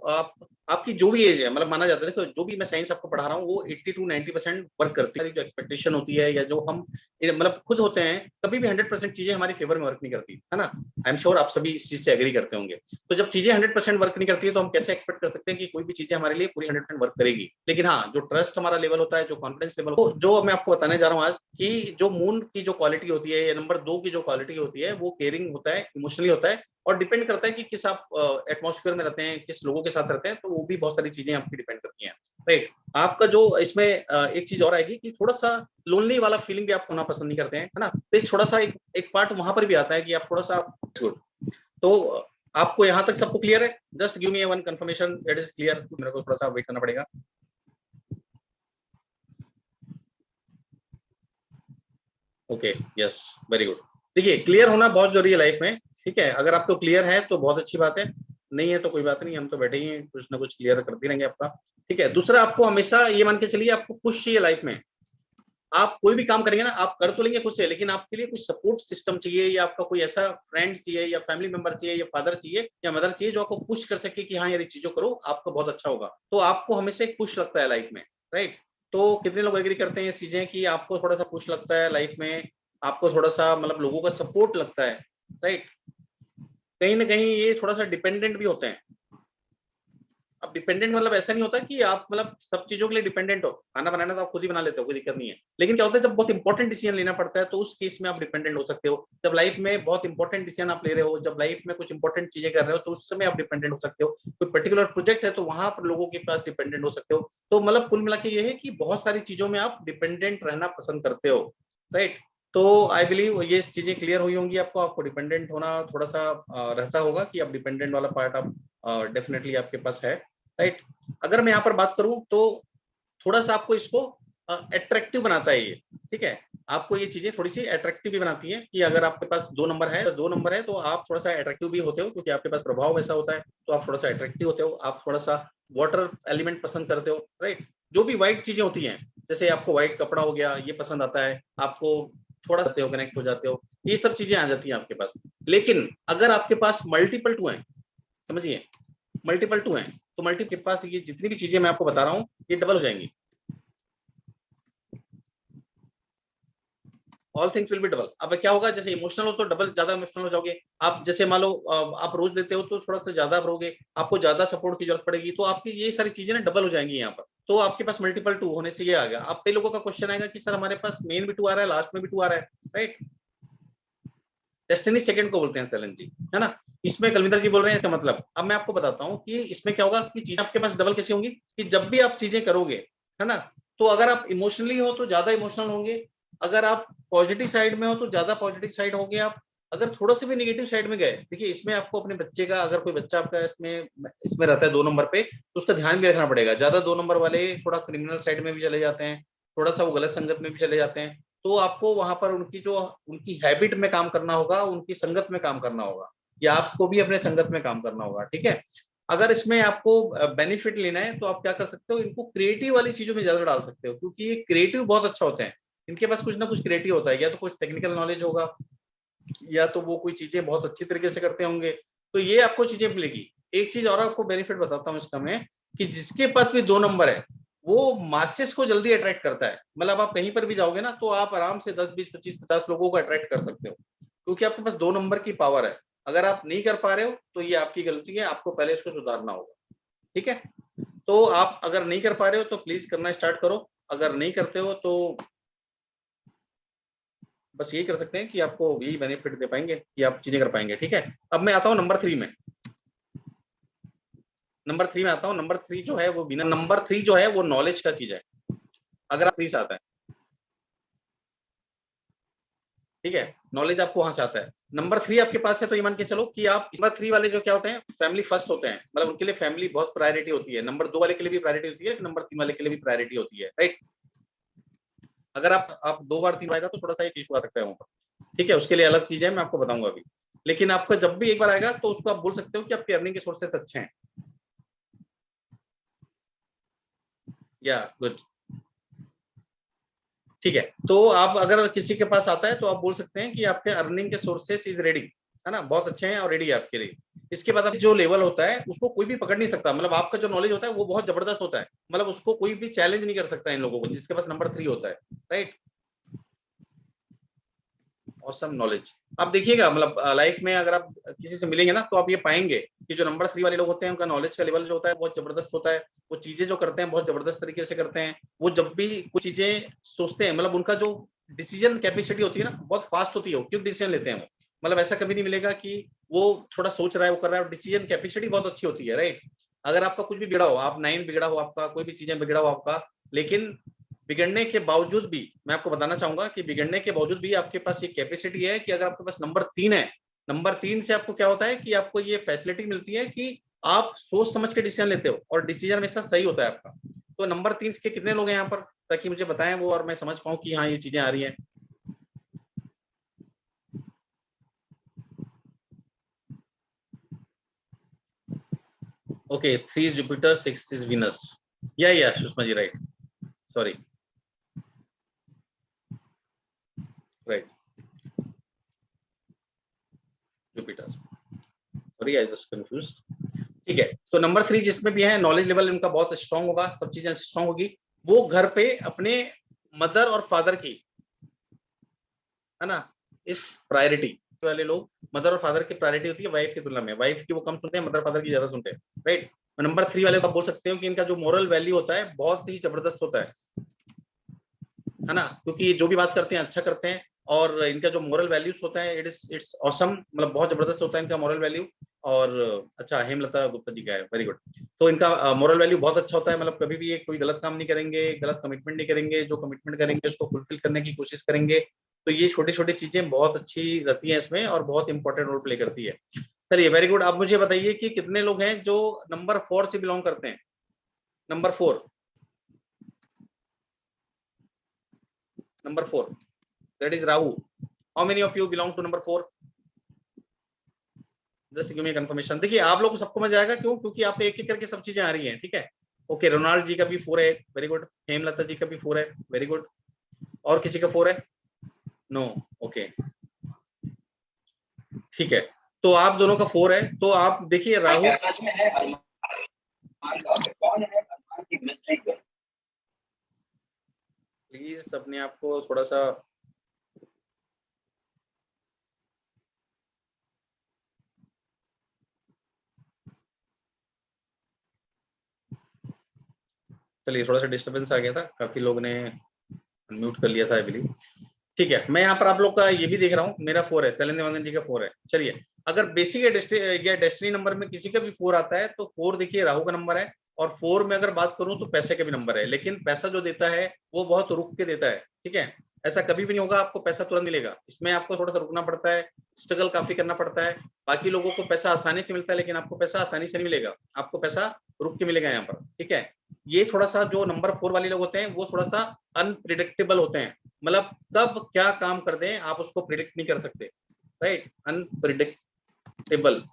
A: आपकी जो भी एज है, मतलब माना जाता है, देखो जो भी मैं साइंस आपको पढ़ा रहा हूँ वो 80 to 90% वर्क करती है। जो एक्सपेक्टेशन होती है या जो हम मतलब खुद होते हैं, कभी भी 100% चीजें हमारी फेवर में वर्क नहीं करती है ना। आई एम श्योर आप सभी इस चीज से एग्री करते होंगे। तो जब चीजें 100% वर्क नहीं करती है, तो हम कैसे एक्सपेक्ट कर सकते हैं कि कोई भी चीजें हमारे लिए पूरी 100% वर्क करेगी। लेकिन हाँ, जो ट्रस्ट हमारा लेवल होता है, जो कॉन्फिडेंस लेवल, तो जो मैं आपको बताने जा रहा हूँ आज, कि जो मून की जो क्वालिटी होती है, या नंबर 2 की जो क्वालिटी होती है, वो केयरिंग होता है, इमोशनली होता है, और डिपेंड करता है कि किस आप एटमॉस्फेयर में रहते हैं, किस लोगों के साथ रहते हैं, तो वो भी बहुत सारी चीजें आपकी डिपेंड करती हैं राइट। आपका जो इसमें एक चीज और आएगी कि थोड़ा सा लोनली वाला फीलिंग भी आप होना पसंद नहीं करते हैं, है ना। तो एक थोड़ा सा एक पार्ट वहां पर भी आता है कि आप थोड़ा सा गुड। तो आपको यहाँ तक सबको क्लियर है? Just give me one confirmation that is clear, मेरे को थोड़ा सा वेट करना पड़ेगा। Okay, yes, very good. देखिए, क्लियर होना बहुत जरूरी है लाइफ में, ठीक है। अगर आपको क्लियर है तो बहुत अच्छी बात है, नहीं है तो कोई बात नहीं, हम तो बैठे ही हैं, कुछ ना कुछ क्लियर करते रहेंगे आपका, ठीक है। दूसरा, आपको हमेशा ये मान के चलिए, आपको पुश चाहिए लाइफ में। आप कोई भी काम करेंगे ना, आप कर तो लेंगे खुद से, लेकिन आपके लिए कुछ सपोर्ट सिस्टम चाहिए, या आपका कोई ऐसा फ्रेंड चाहिए, या फैमिली मेंबर चाहिए, या फादर चाहिए, या मदर चाहिए, जो आपको पुश कर सके कि हाँ यार, ये चीजों करो, आपको बहुत अच्छा होगा। तो आपको हमेशा एक पुश लगता है लाइफ में, राइट। तो कितने लोग एग्री करते हैं ये चीजें, कि आपको थोड़ा सा पुश लगता है लाइफ में, आपको थोड़ा सा मतलब लोगों का सपोर्ट लगता है, राइट। कहीं ना कहीं ये थोड़ा सा डिपेंडेंट भी होते हैं। अब डिपेंडेंट मतलब ऐसा नहीं होता कि आप मतलब सब चीजों के लिए डिपेंडेंट हो, खाना बनाना तो आप खुद ही बना लेते हो, कोई दिक्कत नहीं है। लेकिन क्या होता है, जब बहुत इंपॉर्टेंट डिसीजन लेना पड़ता है, तो उस केस में आप डिपेंडेंट हो सकते हो। जब लाइफ में बहुत इंपॉर्टेंट डिसीजन आप ले रहे हो, जब लाइफ में कुछ इंपॉर्टेंट चीजें कर रहे हो, तो उस समय आप डिपेंडेंट हो सकते हो। कोई पर्टिकुलर प्रोजेक्ट है, तो वहां पर लोगों के पास डिपेंडेंट हो सकते हो। तो मतलब कुल मिला के ये है कि बहुत सारी चीजों में आप डिपेंडेंट रहना पसंद करते हो, राइट। तो आई बिलीव ये चीजें क्लियर हुई होंगी आपको। आपको डिपेंडेंट होना थोड़ा सा रहता होगा, कि आप डिपेंडेंट वाला पार्ट आप डेफिनेटली आपके पास है, राइट। अगर मैं यहाँ पर बात करूं, तो थोड़ा सा आपको इसको अट्रैक्टिव बनाता है ये, ठीक है। आपको ये चीजें थोड़ी सी अट्रैक्टिव भी बनाती हैं, कि अगर आपके पास 2 नंबर है तो आप थोड़ा सा अट्रैक्टिव भी होते हो, क्योंकि आपके पास प्रभाव ऐसा होता है, तो आप थोड़ा सा अट्रैक्टिव होते हो, आप थोड़ा सा वाटर एलिमेंट पसंद करते हो, राइट। जो भी व्हाइट चीजें होती हैं, जैसे आपको व्हाइट कपड़ा हो गया, ये पसंद आता है आपको, थोड़ा सा कनेक्ट हो जाते हो, ये सब चीजें आ जाती हैं आपके पास। लेकिन अगर आपके पास मल्टीपल टू है, समझिए, मल्टीपल टू है, तो मल्टी के पास ये जितनी भी चीजें मैं आपको बता रहा हूँ, ये डबल हो जाएंगी। All things will be double. अब क्या होगा, जैसे इमोशनल हो तो डबल ज्यादा इमोशनल हो जाओगे आप। जैसे मान लो आप रोज देते हो, तो थोड़ा सा ज्यादा रोगे, आपको ज्यादा सपोर्ट की जरूरत पड़ेगी, तो आपकी ये सारी चीजें ना डबल हो जाएंगी यहाँ पर। तो आपके पास मल्टीपल टू होने से ये आ गया। अब कई लोगों का क्वेश्चन आएगा कि सर हमारे पास मेन भी टू आ रहा है, लास्ट में भी टू आ रहा है, राइट। डेस्टिनी सेकंड को बोलते हैं सैलन जी, है ना। इसमें कलविंदर जी बोल रहे हैं इसका मतलब, अब मैं आपको बताता हूँ कि इसमें क्या होगा, कि चीजें आपके पास डबल कैसे होंगी, कि जब भी आप चीजें करोगे, है ना, तो अगर आप इमोशनली हो तो ज्यादा इमोशनल होंगे, अगर आप पॉजिटिव साइड में हो तो ज्यादा पॉजिटिव साइड होंगे आप। अगर थोड़ा सा भी नेगेटिव साइड में गए, देखिए इसमें आपको अपने बच्चे का, अगर कोई बच्चा आपका इसमें इसमें रहता है 2 नंबर पे, तो उसका ध्यान भी रखना पड़ेगा। ज्यादा 2 नंबर वाले थोड़ा क्रिमिनल साइड में भी चले जाते हैं, थोड़ा सा वो गलत संगत में भी चले जाते हैं। तो आपको वहां पर उनकी जो उनकी हैबिट में काम करना होगा, उनकी संगत में काम करना होगा, या आपको भी अपने संगत में काम करना होगा, ठीक है। अगर इसमें आपको बेनिफिट लेना है, तो आप क्या कर सकते हो, इनको क्रिएटिव वाली चीजों में ज्यादा डाल सकते हो, क्योंकि ये क्रिएटिव बहुत अच्छा होते हैं। इनके पास कुछ ना कुछ क्रिएटिव होता है, या तो कुछ टेक्निकल नॉलेज होगा, या तो वो कोई चीजें बहुत अच्छी तरीके से करते होंगे, तो ये आपको चीजें मिलेगी। एक चीज और आपको बेनिफिट बताता हूँ इसका मैं, कि जिसके पास भी 2 नंबर है, वो मासेस को जल्दी अट्रैक्ट करता है। मतलब आप कहीं पर भी जाओगे ना, तो आप आराम से 10 20 25 50 लोगों को अट्रैक्ट कर सकते हो, क्योंकि आपके पास 2 नंबर की पावर है। अगर आप नहीं कर पा रहे हो, तो ये आपकी गलती है, आपको पहले इसको सुधारना होगा, ठीक है। तो आप अगर नहीं कर पा रहे हो, तो प्लीज करना स्टार्ट करो। अगर नहीं करते हो, तो बस यही कर सकते हैं कि आपको यही बेनिफिट दे पाएंगे, कि आप चीजें कर पाएंगे, ठीक है। अब मैं आता हूँ नंबर 3 में। नंबर 3 में आता हूँ। नंबर 3 जो है वो बिना, नंबर 3 जो है वो नॉलेज का चीज है। अगर आप 3 से आता है, ठीक है, नॉलेज आपको वहां से आता है। नंबर 3 आपके पास है तो ये मान के चलो कि आप नंबर 3 वाले जो क्या होते हैं, फैमिली फर्स्ट होते हैं, मतलब उनके लिए फैमिली बहुत प्रायोरिटी होती है। नंबर 2 वाले के लिए भी प्रायोरिटी होती है, नंबर 3 वाले के लिए भी प्रायोरिटी होती है, राइट। अगर आप 2 बार 3 आएगा तो थोड़ा सा एक इशू आ सकता है वहां पर, ठीक है, उसके लिए अलग चीज है, मैं आपको बताऊंगा अभी। लेकिन आपका जब भी एक बार आएगा तो उसको आप बोल सकते हो कि आपके अर्निंग के सोर्सेस अच्छे हैं। या गुड, ठीक है। तो आप अगर किसी के पास आता है तो आप बोल सकते हैं कि आपके अर्निंग के सोर्सेस इज रेडी, है ना, बहुत अच्छे हैं और रेडी है आपके लिए। इसके बाद अब जो लेवल होता है उसको कोई भी पकड़ नहीं सकता, मतलब आपका जो नॉलेज होता है वो बहुत जबरदस्त होता है, मतलब उसको कोई भी चैलेंज नहीं कर सकता इन लोगों को, जिसके पास नंबर 3 होता है, राइट। Awesome knowledge. आप देखिएगा, मतलब लाइफ में अगर आप किसी से मिलेंगे ना तो आप ये पाएंगे कि जो नंबर 3 वाले लोग होते हैं उनका नॉलेज का लेवल जो होता है बहुत जबरदस्त होता है। वो चीजें जो करते हैं बहुत जबरदस्त तरीके से करते हैं। वो जब भी कुछ चीजें सोचते हैं, मतलब उनका जो डिसीजन कैपेसिटी होती है ना बहुत फास्ट होती है, वो क्विक डिसीजन लेते हैं वो। मतलब ऐसा कभी नहीं मिलेगा कि वो थोड़ा सोच रहा है वो कर रहा है, डिसीजन कैपेसिटी बहुत अच्छी होती है, राइट। अगर आपका कुछ भी बिगड़ा हो, आप 9 बिगड़ा हो आपका, कोई भी चीजें बिगड़ा हो आपका, लेकिन बिगड़ने के बावजूद भी मैं आपको बताना चाहूंगा कि बिगड़ने के बावजूद भी आपके पास ये कैपेसिटी है कि अगर आपके पास नंबर 3 है, नंबर 3 से आपको क्या होता है कि आपको ये फैसिलिटी मिलती है कि आप सोच समझ के डिसीजन लेते हो और डिसीजन हमेशा सही होता है आपका। तो नंबर 3 के कितने लोग हैं यहाँ पर, ताकि मुझे बताएं वो और मैं समझ पाऊं कि हाँ ये चीजें आ रही हैं। Okay, 3 is Jupiter, 6 is Venus. Yeah Sushma ji, right, sorry, right, Jupiter, sorry I just confused. ठीक है, तो नंबर 3 जिसमें भी है नॉलेज लेवल उनका बहुत स्ट्रांग होगा, सब चीजें स्ट्रांग होगी। वो घर पे अपने मदर और फादर की, है ना, इस प्रायोरिटी वाले लोग, मदर और फादर की प्रायोरिटी होती है वाइफ की तुलना में, वाइफ की वो कम सुनते हैं, मदर फादर की ज्यादा सुनते हैं, राइट। नंबर 3 वाले को आप बोल सकते हो कि इनका जो मोरल वैल्यू होता है बहुत ही जबरदस्त होता है ना, क्योंकि जो भी बात करते हैं अच्छा करते हैं। और इनका जो मोरल वैल्यूज होता है इट्स ऑसम, मतलब बहुत जबरदस्त होता है इनका मोरल वैल्यू। और अच्छा, हेमलता गुप्ता जी का है, वेरी गुड। तो इनका मोरल वैल्यू बहुत अच्छा होता है, मतलब कभी भी ये कोई गलत काम नहीं करेंगे, गलत कमिटमेंट नहीं करेंगे, जो कमिटमेंट करेंगे उसको फुलफिल करने की कोशिश करेंगे। तो ये छोटी छोटी चीजें बहुत अच्छी रहती हैं इसमें और बहुत इंपॉर्टेंट रोल प्ले करती है। चलिए, वेरी गुड। आप मुझे बताइए कि कितने लोग हैं जो नंबर 4 से बिलोंग करते हैं। Number 4, number 4, that is Rahu. How many of you belong to number 4? Just give me confirmation. देखिए आप लोग को सबको मजा आएगा, क्यों? क्योंकि आप एक एक करके सब चीजें आ रही हैं, ठीक है। ओके, रोनाल्ड जी का भी 4 है, वेरी गुड। हेमलता जी का भी 4 है, वेरी गुड। और किसी का 4 है? नो, ओके, ठीक है। तो आप दोनों का 4 है, तो आप देखिए राहु, प्लीज अपने आप को थोड़ा सा, चलिए, थोड़ा सा डिस्टर्बेंस आ गया था, काफी लोग ने म्यूट कर लिया था आई बिलीव। ठीक है, मैं यहाँ पर आप लोग का ये भी देख रहा हूँ, मेरा 4 है, शैलेंद्र देवांगन जी का 4 है। चलिए, अगर बेसिक या डेस्टिनी नंबर में किसी का भी 4 आता है तो 4 देखिए राहु का नंबर है। और 4 में अगर बात करूं तो पैसे का भी नंबर है, लेकिन पैसा जो देता है वो बहुत रुक के देता है, ठीक है। ऐसा कभी भी नहीं होगा आपको पैसा तुरंत मिलेगा, इसमें आपको थोड़ा सा रुकना पड़ता है, स्ट्रगल काफी करना पड़ता है। बाकी लोगों को पैसा आसानी से मिलता है, लेकिन आपको पैसा आसानी से नहीं मिलेगा, आपको पैसा रुक के मिलेगा यहाँ पर, ठीक है। ये थोड़ा सा जो नंबर 4 वाले लोग होते हैं वो थोड़ा सा अनप्रिडिक्टेबल होते हैं, मतलब कब क्या काम कर दें आप उसको प्रिडिक्ट नहीं कर सकते, राइट, अनप्रिडिक्टेबल।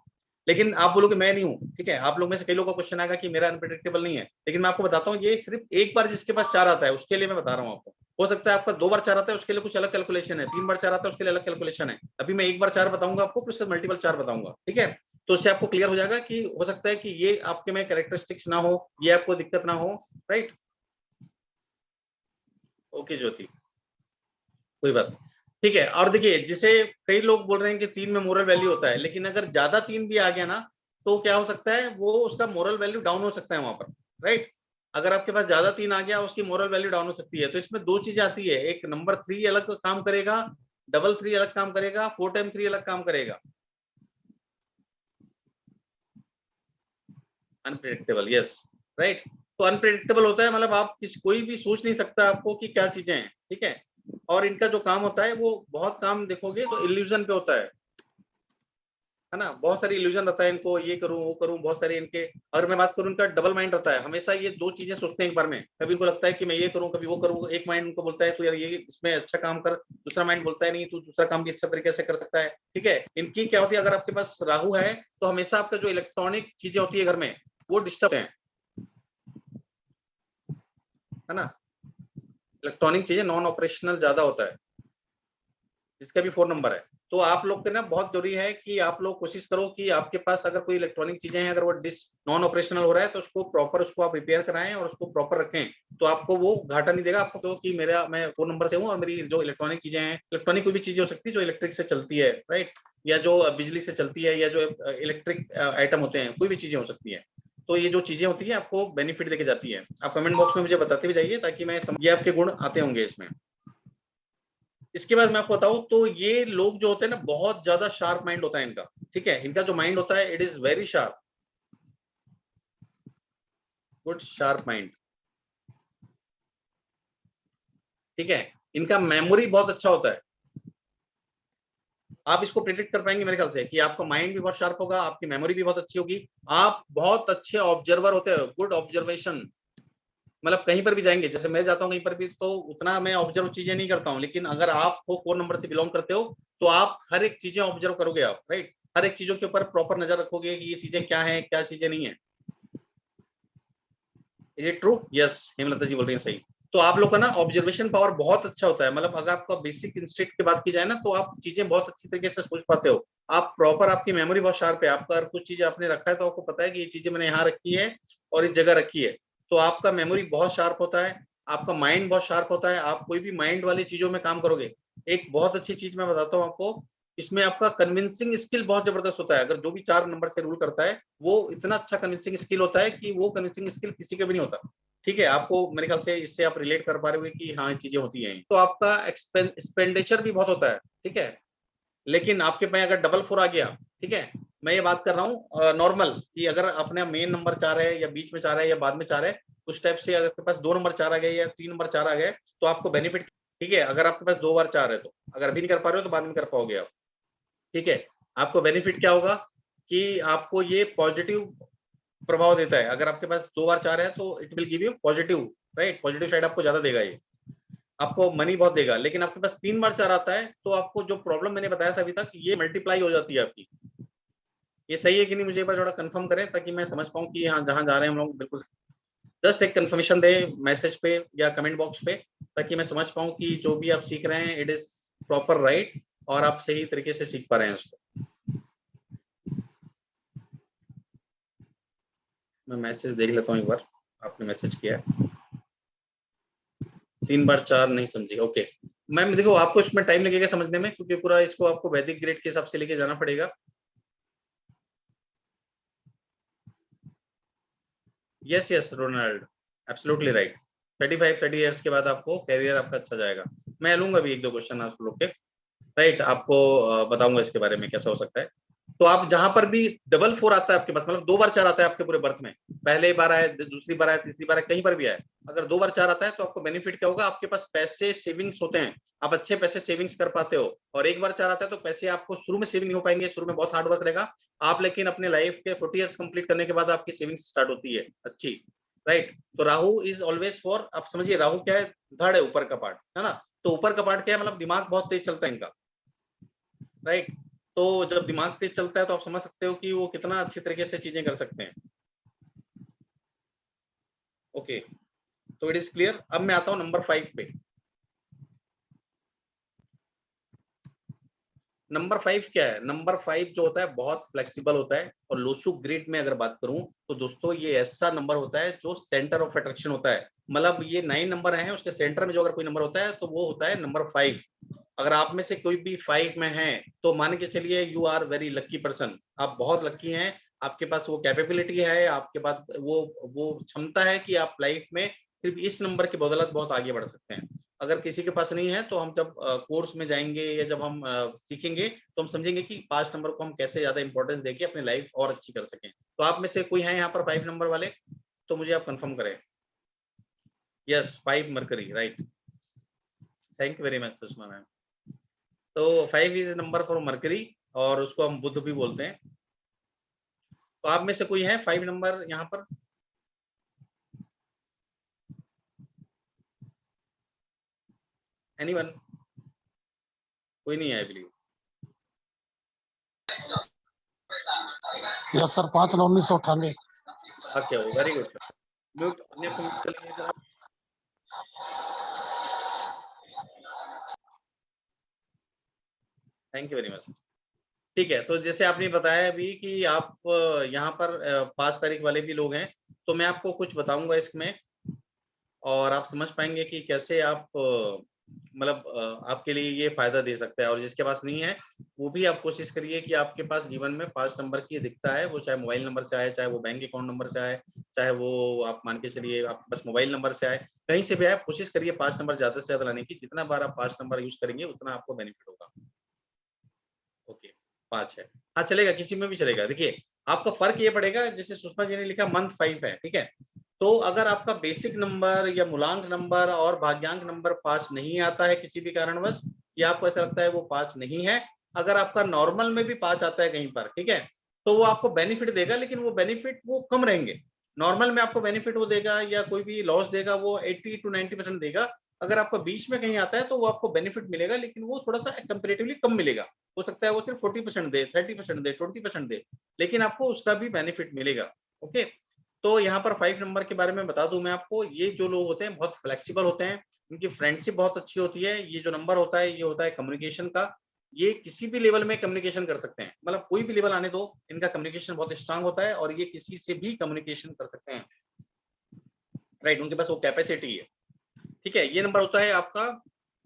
A: लेकिन आप बोलोगे मैं नहीं हूं, ठीक है, आप लोग में से कई लोगों का क्वेश्चन आएगा कि मेरा अनप्रिडिक्टेबल नहीं है, लेकिन मैं आपको बताता हूँ ये सिर्फ एक बार जिसके पास 4 आता है उसके लिए मैं बता रहा हूँ आपको। हो सकता है आपका 2 बार 4 आता है उसके लिए कुछ अलग कैलकुलेशन है, 3 बार 4 आता है उसके लिए अलग कैलकुलेशन है। अभी मैं एक बार 4 बताऊंगा आपको, फिर उसके मल्टीपल 4 बताऊंगा, ठीक है। तो इससे आपको क्लियर हो जाएगा कि हो सकता है कि ये आपके में कैरेक्टरिस्टिक्स ना हो, ये आपको दिक्कत ना हो, राइट। ओके ज्योति, कोई बात नहीं, ठीक है। और देखिए, जिसे कई लोग बोल रहे हैं कि 3 में मोरल वैल्यू होता है, लेकिन अगर ज्यादा 3 भी आ गया ना तो क्या हो सकता है, वो उसका मोरल वैल्यू डाउन हो सकता है वहां पर, राइट। अगर आपके पास ज्यादा 3 आ गया उसकी मोरल वैल्यू डाउन हो सकती है। तो इसमें दो चीजें आती है, एक नंबर 3 अलग काम करेगा, डबल 3 अलग काम करेगा, 4 टाइम 3 अलग काम करेगा। Unpredictable, yes, right. तो अनप्रिडिक्टेबल होता है, मतलब आप कोई भी सोच नहीं सकता आपको कि क्या चीजें हैं, ठीक है। और इनका जो काम होता है वो बहुत काम देखोगे तो इल्यूजन पे होता है ना। बहुत सारी इल्यूजन रहता है इनको, ये करूं वो करूं, बहुत सारे इनके। अगर मैं बात करूं, इनका डबल माइंड रहता है, हमेशा ये दो चीजें सोचते हैं एक बार में। कभी इनको लगता है कि मैं ये करूं, कभी वो करूं। एक माइंड उनको बोलता है तो यार ये इसमें अच्छा काम कर, दूसरा माइंड बोलता है नहीं तू दूसरा काम भी अच्छा तरीके से कर सकता है। ठीक है, इनकी क्या होती है, अगर आपके पास राहु है तो हमेशा आपका जो इलेक्ट्रॉनिक चीजें होती है घर में वो डिस्टर्ब है ना। इलेक्ट्रॉनिक चीजें नॉन ऑपरेशनल ज्यादा होता है, जिसका भी 4 नंबर है। तो आप लोग के ना बहुत जरूरी है कि आप लोग कोशिश करो कि आपके पास अगर कोई इलेक्ट्रॉनिक चीजें हैं, अगर वो डिस नॉन ऑपरेशनल हो रहा है तो उसको प्रॉपर उसको आप रिपेयर कराएं और उसको प्रॉपर रखें। तो आपको वो घाटा नहीं देगा आपको, तो कि मेरा मैं 4 नंबर से हूँ और मेरी जो इलेक्ट्रॉनिक चीजें हैं, इलेक्ट्रॉनिक कोई भी चीजें हो सकती है जो इलेक्ट्रिक से चलती है, राइट, या जो बिजली से चलती है, या जो इलेक्ट्रिक आइटम होते हैं, कोई भी चीजें हो सकती है। तो ये जो चीजें होती है आपको बेनिफिट देके जाती है। आप कमेंट बॉक्स में मुझे बताते भी जाइए ताकि मैं ये आपके गुण आते होंगे इसमें। इसके बाद मैं आपको बताऊं तो ये लोग जो होते हैं ना, बहुत ज्यादा शार्प माइंड होता है इनका। ठीक है, इनका जो माइंड होता है it is very sharp, good sharp mind. ठीक है, इनका मेमोरी बहुत अच्छा होता है। आप इसको प्रिडिक्ट कर पाएंगे मेरे ख्याल से कि आपका माइंड भी बहुत शार्प होगा, आपकी मेमोरी भी बहुत अच्छी होगी। आप बहुत अच्छे ऑब्जर्वर होते हैं, गुड ऑब्जर्वेशन। मतलब कहीं पर भी जाएंगे, जैसे मैं जाता हूँ कहीं पर भी तो उतना मैं ऑब्जर्व चीजें नहीं करता हूँ, लेकिन अगर आप 4 नंबर से बिलोंग करते हो तो आप हर एक चीजें ऑब्जर्व करोगे आप, राइट। हर एक चीजों के ऊपर प्रॉपर नजर रखोगे कि ये चीजें क्या है क्या चीजें नहीं है। Is it true? Yes, Hemlata ji बोल रही है सही। तो आप लोग का ना ऑब्जर्वेशन पावर बहुत अच्छा होता है। मतलब अगर आपका बेसिक इंस्टिंक्ट की बात की जाए ना तो आप चीजें बहुत अच्छी तरीके से सोच पाते हो। आप प्रॉपर, आपकी मेमोरी बहुत शार्प है। आपका अगर कुछ चीजें आपने रखा है तो आपको पता है कि ये चीजें मैंने यहाँ रखी है और इस जगह रखी है। तो आपका मेमोरी बहुत शार्प होता है, आपका माइंड बहुत शार्प होता है। आप कोई भी माइंड वाली चीजों में काम करोगे। एक बहुत अच्छी चीज मैं बताता हूँ आपको, इसमें आपका कन्विंसिंग स्किल बहुत जबरदस्त होता है। अगर जो भी 4 नंबर से रूल करता है वो इतना अच्छा कन्विंसिंग स्किल होता है कि वो कन्विंसिंग स्किल किसी के भी नहीं होता। ठीक है, आपको मेरे ख्याल से इससे आप रिलेट कर पा रहे हो कि हाँ चीजें होती हैं। तो आपका एक्सपेंडिचर भी बहुत होता है। ठीक है, लेकिन आपके पास अगर डबल 4 आ गया, ठीक है, मैं ये बात कर रहा हूँ नॉर्मल कि अगर अपने मेन नंबर 4 है या बीच में 4 है या बाद में 4 है, उस टाइप से अगर आपके पास 2 नंबर 4 आ गए या 3 नंबर 4 आ गए तो आपको बेनिफिट। ठीक है, अगर आपके पास 2 बार 4 है तो अगर अभी नहीं कर पा रहे हो तो बाद में कर पाओगे आप। ठीक है, आपको बेनिफिट क्या होगा कि आपको ये पॉजिटिव प्रभाव देता है। अगर आपके पास 2 बार 4 है तो it will give you positive, right, positive side आपको ज्यादा देगा ये, आपको मनी बहुत देगा। लेकिन आपके पास 3 बार 4 आता है तो आपको जो प्रॉब्लम मैंने बताया था अभी तक ये मल्टीप्लाई हो जाती है आपकी। ये सही है कि नहीं, मुझे एक बार थोड़ा कंफर्म करें ताकि मैं समझ पाऊं कि हाँ जहां जा रहे हैं हम लोग बिल्कुल। जस्ट एक कंफर्मेशन दे मैसेज पे या कमेंट बॉक्स पे, ताकि मैं समझ पाऊं कि जो भी आप सीख रहे हैं इट इज प्रॉपर, राइट, और आप सही तरीके से सीख पा रहे हैं उसको। मैं मैसेज देख लेता हूँ एक बार, आपने मैसेज किया है। 3 बार 4 नहीं समझी, ओके। मैम देखो आपको इसमें टाइम लगेगा समझने में, क्योंकि पूरा इसको आपको वैदिक ग्रेड के हिसाब से लेके जाना पड़ेगा। Yes yes Ronald, absolutely right. 30 years के बाद आपको कैरियर आपका अच्छा जाएगा। मैं लूंगा अभी एक दो क्वेश्चन आप लोग के, राइट, आपको बताऊंगा इसके बारे में कैसा हो सकता है। तो आप जहां पर भी डबल 4 आता है आपके पास, मतलब 2 बार 4 आता है आपके पूरे बर्थ में, पहले बार आए, दूसरी बार आए, तीसरी बार आए, कहीं पर भी आए, अगर 2 बार 4 आता है तो आपको बेनिफिट क्या होगा, आपके पास पैसे सेविंग्स होते हैं, आप अच्छे पैसे सेविंग्स कर पाते हो। और एक बार 4 आता है तो पैसे आपको शुरू में सेविंग नहीं हो पाएंगे, शुरू में बहुत हार्ड वर्क रहेगा आप, लेकिन अपने लाइफ के 40 ईयर्स कंप्लीट करने के बाद आपकी सेविंग्स स्टार्ट होती है अच्छी, राइट। तो राहु इज ऑलवेज फॉर, आप समझिए राहु क्या है, धड़ है, ऊपर का पार्ट है ना। तो ऊपर का पार्ट क्या है, मतलब दिमाग बहुत तेज चलता है इनका, राइट। तो जब दिमाग तेज चलता है तो आप समझ सकते हो कि वो कितना अच्छी तरीके से चीजें कर सकते हैं। ओके, तो इट इज क्लियर। अब मैं आता हूं नंबर 5 पे। नंबर 5 क्या है, नंबर 5 जो होता है बहुत फ्लेक्सिबल होता है। और लोसू ग्रिड में अगर बात करूं तो दोस्तों ये ऐसा नंबर होता है जो सेंटर ऑफ अट्रैक्शन होता है। मतलब ये 9 नंबर है, उसके सेंटर में जो अगर कोई नंबर होता है तो वो होता है नंबर 5। अगर आप में से कोई भी 5 में है तो मान के चलिए you are very lucky person, आप बहुत लकी हैं। आपके पास वो कैपेबिलिटी है, आपके पास वो क्षमता है कि आप लाइफ में सिर्फ इस नंबर की बदौलत बहुत आगे बढ़ सकते हैं। अगर किसी के पास नहीं है तो हम जब कोर्स में जाएंगे या जब हम सीखेंगे तो हम समझेंगे कि 5 नंबर को हम कैसे ज्यादा इंपॉर्टेंस देके अपनी लाइफ और अच्छी कर सकें। तो आप में से कोई है यहाँ पर 5 नंबर वाले, तो मुझे आप कंफर्म करें। Yes 5 mercury, right, thank you very much Sushma ma'am. तो 5 इज नंबर फॉर मरकरी और उसको हम बुध भी बोलते हैं। तो आप में से कोई है 5 नंबर यहाँ पर? एनीवन? कोई नहीं है I believe.
B: Yes sir, 5/9/1998।
A: Okay, very good sir. Mute अपने आप को म्यूट कर लीजिए जरा। Thank you very much. ठीक है, तो जैसे आपने बताया अभी कि आप यहाँ पर 5 तारीख वाले भी लोग हैं, तो मैं आपको कुछ बताऊंगा इसमें और आप समझ पाएंगे कि कैसे आप मतलब आपके लिए ये फायदा दे सकता है। और जिसके पास नहीं है वो भी आप कोशिश करिए कि आपके पास जीवन में 5 नंबर की दिखता है, वो चाहे मोबाइल नंबर से आए, चाहे वो बैंक अकाउंट नंबर से आए, चाहे वो आप मान के चलिए आपके पास मोबाइल नंबर से आए, कहीं से भी आए, कोशिश करिए 5 नंबर ज्यादा से ज्यादा लाने की। जितना बार आप 5 नंबर यूज करेंगे उतना आपको बेनिफिट होगा। ओके, 5 है, हाँ चलेगा, किसी में भी चलेगा। देखिए आपका फर्क ये पड़ेगा, जैसे सुषमा जी ने लिखा मंथ 5 है, ठीक है, तो अगर आपका बेसिक नंबर या मूलांक नंबर और भाग्यांक नंबर 5 नहीं आता है किसी भी कारणवश, या आपको ऐसा लगता है वो 5 नहीं है, अगर आपका नॉर्मल में भी 5 आता है कहीं पर, ठीक है, तो वो आपको बेनिफिट देगा, लेकिन वो बेनिफिट वो कम रहेंगे। नॉर्मल में आपको बेनिफिट वो देगा या कोई भी लॉस देगा वो 80 to 90% देगा। अगर आपका बीच में कहीं आता है तो वो आपको बेनिफिट मिलेगा, लेकिन वो थोड़ा सा कंपेरेटिवली कम मिलेगा। हो सकता है वो सिर्फ 40% दे, 30% दे, 20% दे, लेकिन आपको उसका भी बेनिफिट मिलेगा। ओके, तो यहाँ पर 5 नंबर के बारे में बता दूं मैं आपको, ये जो लोग होते हैं बहुत फ्लेक्सिबल होते हैं, इनकी फ्रेंडशिप बहुत अच्छी होती है। ये जो नंबर होता है ये होता है कम्युनिकेशन का, ये किसी भी लेवल में कम्युनिकेशन कर सकते हैं, मतलब कोई भी लेवल आने दो, इनका कम्युनिकेशन बहुत स्ट्रांग होता है और ये किसी से भी कम्युनिकेशन कर सकते हैं, राइट, उनके पास वो कैपेसिटी है। ठीक है, ये नंबर होता है आपका,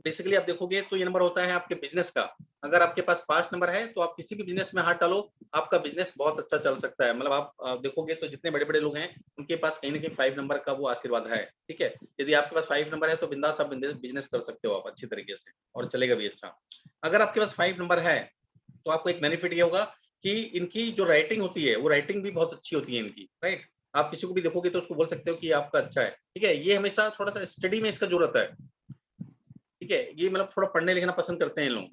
A: बेसिकली आप देखोगे तो ये नंबर होता है आपके बिजनेस का। अगर आपके पास 5 नंबर है तो आप किसी भी बिजनेस में हाथ डालो, आपका बिजनेस बहुत अच्छा चल सकता है। मतलब आप देखोगे तो जितने बड़े बड़े लोग हैं उनके पास कहीं ना कहीं 5 नंबर का वो आशीर्वाद है। ठीक है, यदि आपके पास 5 नंबर है तो बिंदास आप बिजनेस कर सकते हो आप अच्छी तरीके से, और चलेगा भी अच्छा। अगर आपके पास 5 नंबर है तो आपको एक बेनिफिट ये होगा कि इनकी जो राइटिंग होती है वो राइटिंग भी बहुत अच्छी होती है इनकी, राइट। आप किसी को भी देखोगे तो उसको बोल सकते हो कि आपका अच्छा है। ठीक है, ये हमेशा थोड़ा सा स्टडी में इसका जरूरत है। ठीक है, ये मतलब थोड़ा पढ़ने लिखना पसंद करते हैं लोग।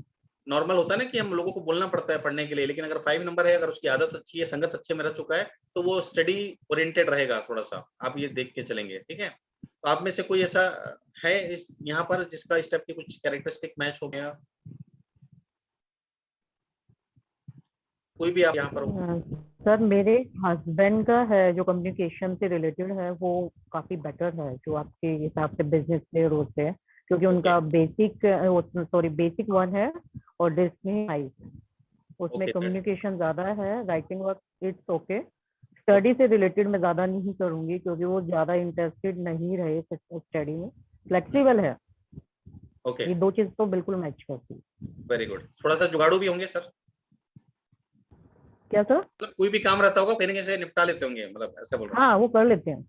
A: नॉर्मल होता है ना कि हम लोगों को बोलना पड़ता है पढ़ने के लिए, लेकिन अगर 5 नंबर है, अगर उसकी आदत अच्छी है, संगत अच्छे में रह चुका है, तो वो स्टडी ओरिएंटेड रहेगा थोड़ा सा, आप ये देख के चलेंगे। ठीक है, तो आप में से कोई ऐसा है इस यहाँ पर जिसका इस टाइप की कुछ कैरेक्टरिस्टिक मैच हो गया, कोई भी आप यहाँ पर हो?
C: सर मेरे हस्बैंड का है जो कम्युनिकेशन से रिलेटेड है, वो काफी बेटर है जो आपके हिसाब से बिजनेस प्लेयर होते हैं, क्योंकि उनका बेसिक 1 है और डेस्टिनी 5 है, उसमें कम्युनिकेशन ज्यादा है। Writing work it's okay. Study से रिलेटेड मैं ज्यादा नहीं करूंगी क्योंकि वो ज्यादा इंटरेस्टेड नहीं रहे स्टडी में। फ्लेक्सिबल है।
A: ओके,
C: ये 2 चीज तो बिल्कुल मैच करती है।
A: Very good. थोड़ा सा जुगाड़ू भी होंगे सर?
C: क्या सर?
A: मतलब कोई भी काम रहता होगा कहीं ना कहीं से निपटा लेते होंगे, मतलब ऐसा बोल रहा
C: हाँ, वो कर लेते हैं।
A: हूँ।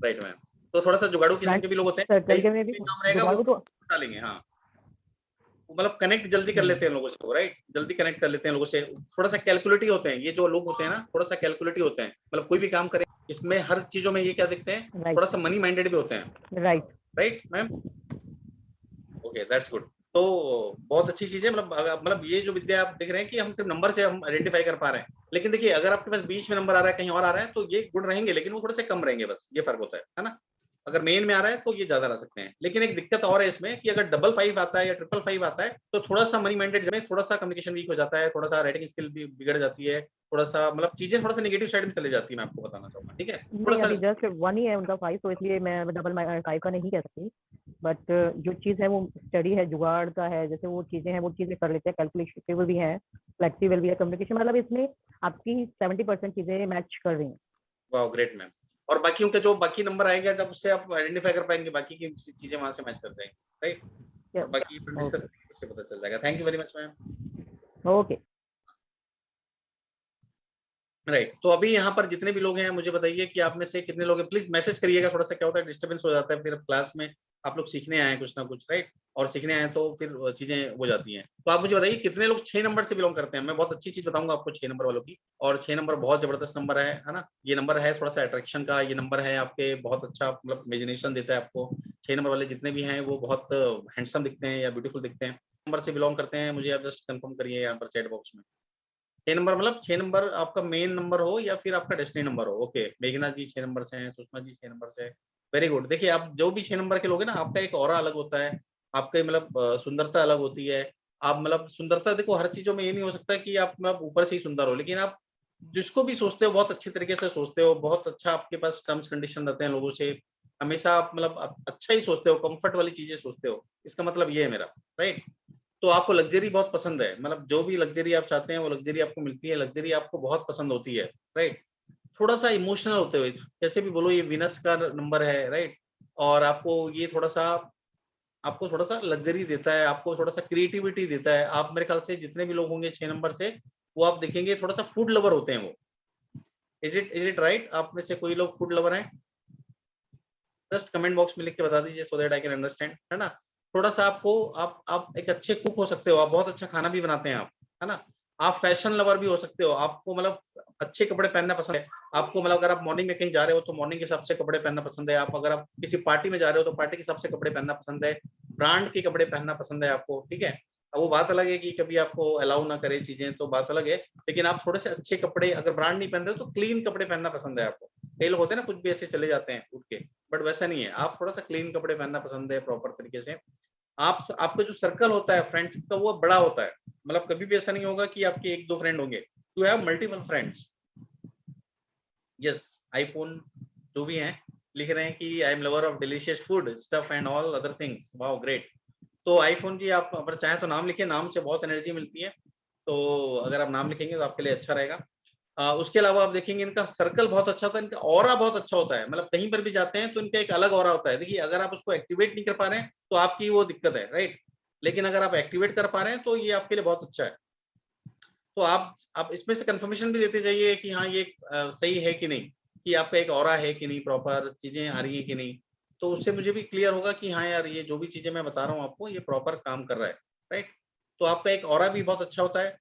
A: राइट मैम, तो थोड़ा सा जुगाड़ू किस्म के भी लोग होते हैं,
C: सर्कल
A: कहीं
C: के में भी
A: कोई काम रहेगा वो
C: जुगाड़ू तो
A: निपटा लेंगे। हाँ, मतलब कनेक्ट जल्दी कर लेते हैं लोगों से, राइट, जल्दी कनेक्ट कर लेते हैं लोगों से। थोड़ा सा कैलकुलेटिव होते हैं ये जो लोग होते हैं ना, थोड़ा सा कैलकुलेटिव होते हैं, मतलब कोई भी काम करें इसमें हर चीजों में ये क्या दिखते हैं, थोड़ा सा मनी माइंडेड भी होते हैं।
C: Right.
A: Right ma'am, okay that's good. तो बहुत अच्छी चीज है, मतलब ये जो विद्या आप देख रहे हैं कि हम सिर्फ नंबर से हम आइडेंटिफाई कर पा रहे हैं, लेकिन देखिए अगर आपके पास बीच में नंबर आ रहा है, कहीं और आ रहा है, तो ये गुण रहेंगे, लेकिन वो थोड़े से कम रहेंगे, बस ये फर्क होता है ना। अगर मेन में आ रहा है तो ये ज्यादा रह सकते हैं, लेकिन एक दिक्कत और है इसमें कि अगर 555 आता है या 555 आता है तो थोड़ा सा मनी माइंडेड में थोड़ा सा कम्युनिकेशन वीक हो जाता है, थोड़ा सा राइटिंग स्किल भी बिगड़ जाती है, थोड़ा सा मतलब चीजें थोड़ा सा नेगेटिव साइड में चली जाती है, मैं आपको बताना चाहूंगा। ठीक है, थोड़ा
C: नहीं,
A: सा
C: अभी जस्ट 1 ही है उनका 5, तो इसलिए मैं 5 का नहीं कह सकती। बट जो चीज़ है वो स्टडी है, जुगाड़ का है, जैसे वो चीज़ें कर लेते हैं, कैलकुलेटिव भी है, फ्लेक्सिबल भी है, कम्युनिकेशन, मतलब इसमें आपकी 70% चीज़ें मैच कर रही हैं।
A: वाह ग्रेट मैम। और बाकी उनके जो बाकी नंबर आएगा जब उससे आप आइडेंटिफाई कर पाएंगे, बाकी की चीजें वहां से मैच कर जाएंगी, राइट, और बाकी डिस्कस करेंगे उससे पता चल जाएगा। Thank you very much ma'am.
C: Okay.
A: Right, तो अभी यहाँ पर जितने भी लोग हैं मुझे बताइए कि आप में से कितने लोग हैं, प्लीज मैसेज करिएगा, थोड़ा सा क्या होता है डिस्टर्बेंस हो जाता है, फिर क्लास में आप लोग सीखने आए हैं कुछ ना कुछ, राइट, और सीखने आए तो फिर चीजें हो जाती हैं। तो आप मुझे बताइए कितने लोग 6 नंबर से बिलोंग करते हैं। मैं बहुत अच्छी चीज बताऊंगा आपको 6 नंबर वालों की, और 6 नंबर बहुत जबरदस्त नंबर है ना। ये नंबर है थोड़ा सा अट्रैक्शन का, ये नंबर है आपके बहुत अच्छा मतलब इमेजिनेशन देता है आपको। 6 नंबर वाले जितने भी हैं वो बहुत हैंडसम दिखते हैं या ब्यूटीफुल दिखते हैं, नंबर से बिलोंग करते हैं, मुझे आप जस्ट कंफर्म करिए यहाँ पर चैट बॉक्स में। 6 नंबर मतलब 6 नंबर आपका मेन नंबर हो या फिर आपका डेस्टिनी नंबर हो। ओके, मेघना जी 6 नंबर से हैं, सुषमा जी 6 नंबर से है। Very good. देखिए आप जो भी 6 नंबर के लोग हैं ना, आपका एक ऑरा अलग होता है, आपका मतलब सुंदरता अलग होती है। आप मतलब सुंदरता देखो हर चीज़ों में ये नहीं हो सकता कि आप मतलब ऊपर से ही सुंदर हो, लेकिन आप जिसको भी सोचते हो बहुत अच्छी तरीके से सोचते हो, बहुत अच्छा आपके पास टर्म्स कंडीशन रहते हैं लोगों से, हमेशा आप मतलब अच्छा ही सोचते हो, कम्फर्ट वाली चीज़ें सोचते हो। इसका मतलब ये है मेरा, राइट? तो आपको लग्ज़री बहुत पसंद है, मतलब जो भी लग्ज़री आप चाहते हैं वो लग्ज़री आपको मिलती है, लग्ज़री आपको बहुत पसंद होती है, राइट? थोड़ा-सा इमोशनल होते हुए, कैसे भी बोलो ये वीनस का नंबर है, राइट? और आपको ये थोड़ा-सा आपको थोड़ा-सा लग्ज़री देता है, आपको थोड़ा-सा क्रिएटिविटी देता है। आप मेरे ख्याल से जितने भी लोग होंगे 6 नंबर से, वो आप देखेंगे थोड़ा-सा फूड लवर होते हैं वो। Is it right? आप में से कोई लोग फूड लवर हैं? जस्ट कमेंट बॉक्स में लिख के बता दीजिए so that I can understand, है ना? थोड़ा-सा आपको आप एक अच्छे कुक हो सकते हो, आप बहुत अच्छा खाना भी बनाते हैं आप, है ना? आप फैशन लवर भी हो सकते हो, आपको मतलब अच्छे कपड़े पहनना पसंद है। आपको मतलब अगर आप मॉर्निंग में कहीं जा रहे हो तो मॉर्निंग के हिसाब से कपड़े पहनना पसंद है। आप अगर आप किसी पार्टी में जा रहे हो तो पार्टी के हिसाब से कपड़े पहनना पसंद है। ब्रांड के कपड़े पहनना पसंद है आपको, ठीक है? अब वो बात अलग है कि कभी आपको अलाउ ना करे चीज़ें तो बात अलग है, लेकिन आप थोड़े से अच्छे कपड़े अगर ब्रांड नहीं पहन रहे हो तो क्लीन कपड़े पहनना पसंद है आपको। कई लोग होते हैं ना कुछ भी ऐसे चले जाते हैं उठ के, बट वैसा नहीं है, आप थोड़ा-सा क्लीन कपड़े पहनना पसंद है प्रॉपर तरीके से। आप आपका जो सर्कल होता है फ्रेंड्स का वो बड़ा होता है, मतलब कभी भी ऐसा नहीं होगा कि आपके 1-2 फ्रेंड होंगे, you have multiple friends. Yes, iPhone जो भी हैं, लिख रहे हैं कि I am lover of delicious food, stuff and all other things, wow great! तो आईफ़ोन जी आप अगर चाहें तो नाम लिखिए, नाम से बहुत एनर्जी मिलती है, तो अगर आप नाम लिखेंगे तो आपके लिए अच्छा रहेगा। उसके अलावा आप देखेंगे इनका सर्कल बहुत अच्छा होता है, इनका ऑरा बहुत अच्छा होता है, मतलब कहीं पर भी जाते हैं तो इनका एक अलग ऑरा होता है। देखिए अगर आप उसको एक्टिवेट नहीं कर पा रहे हैं, तो आपकी वो दिक्कत है, राइट? लेकिन अगर आप एक्टिवेट कर पा रहे हैं, तो ये आपके लिए बहुत अच्छा है। तो आप इसमें से कन्फर्मेशन भी देते जाइए कि हाँ, ये सही है कि नहीं, कि आपका एक ऑरा है कि नहीं, प्रॉपर चीज़ें आ रही हैं कि नहीं। तो उससे मुझे भी क्लियर होगा कि हाँ यार, ये जो भी चीज़ें मैं बता रहा हूँ आपको, ये प्रॉपर काम कर रहा है, राइट? तो आपका एक ऑरा भी बहुत अच्छा होता है।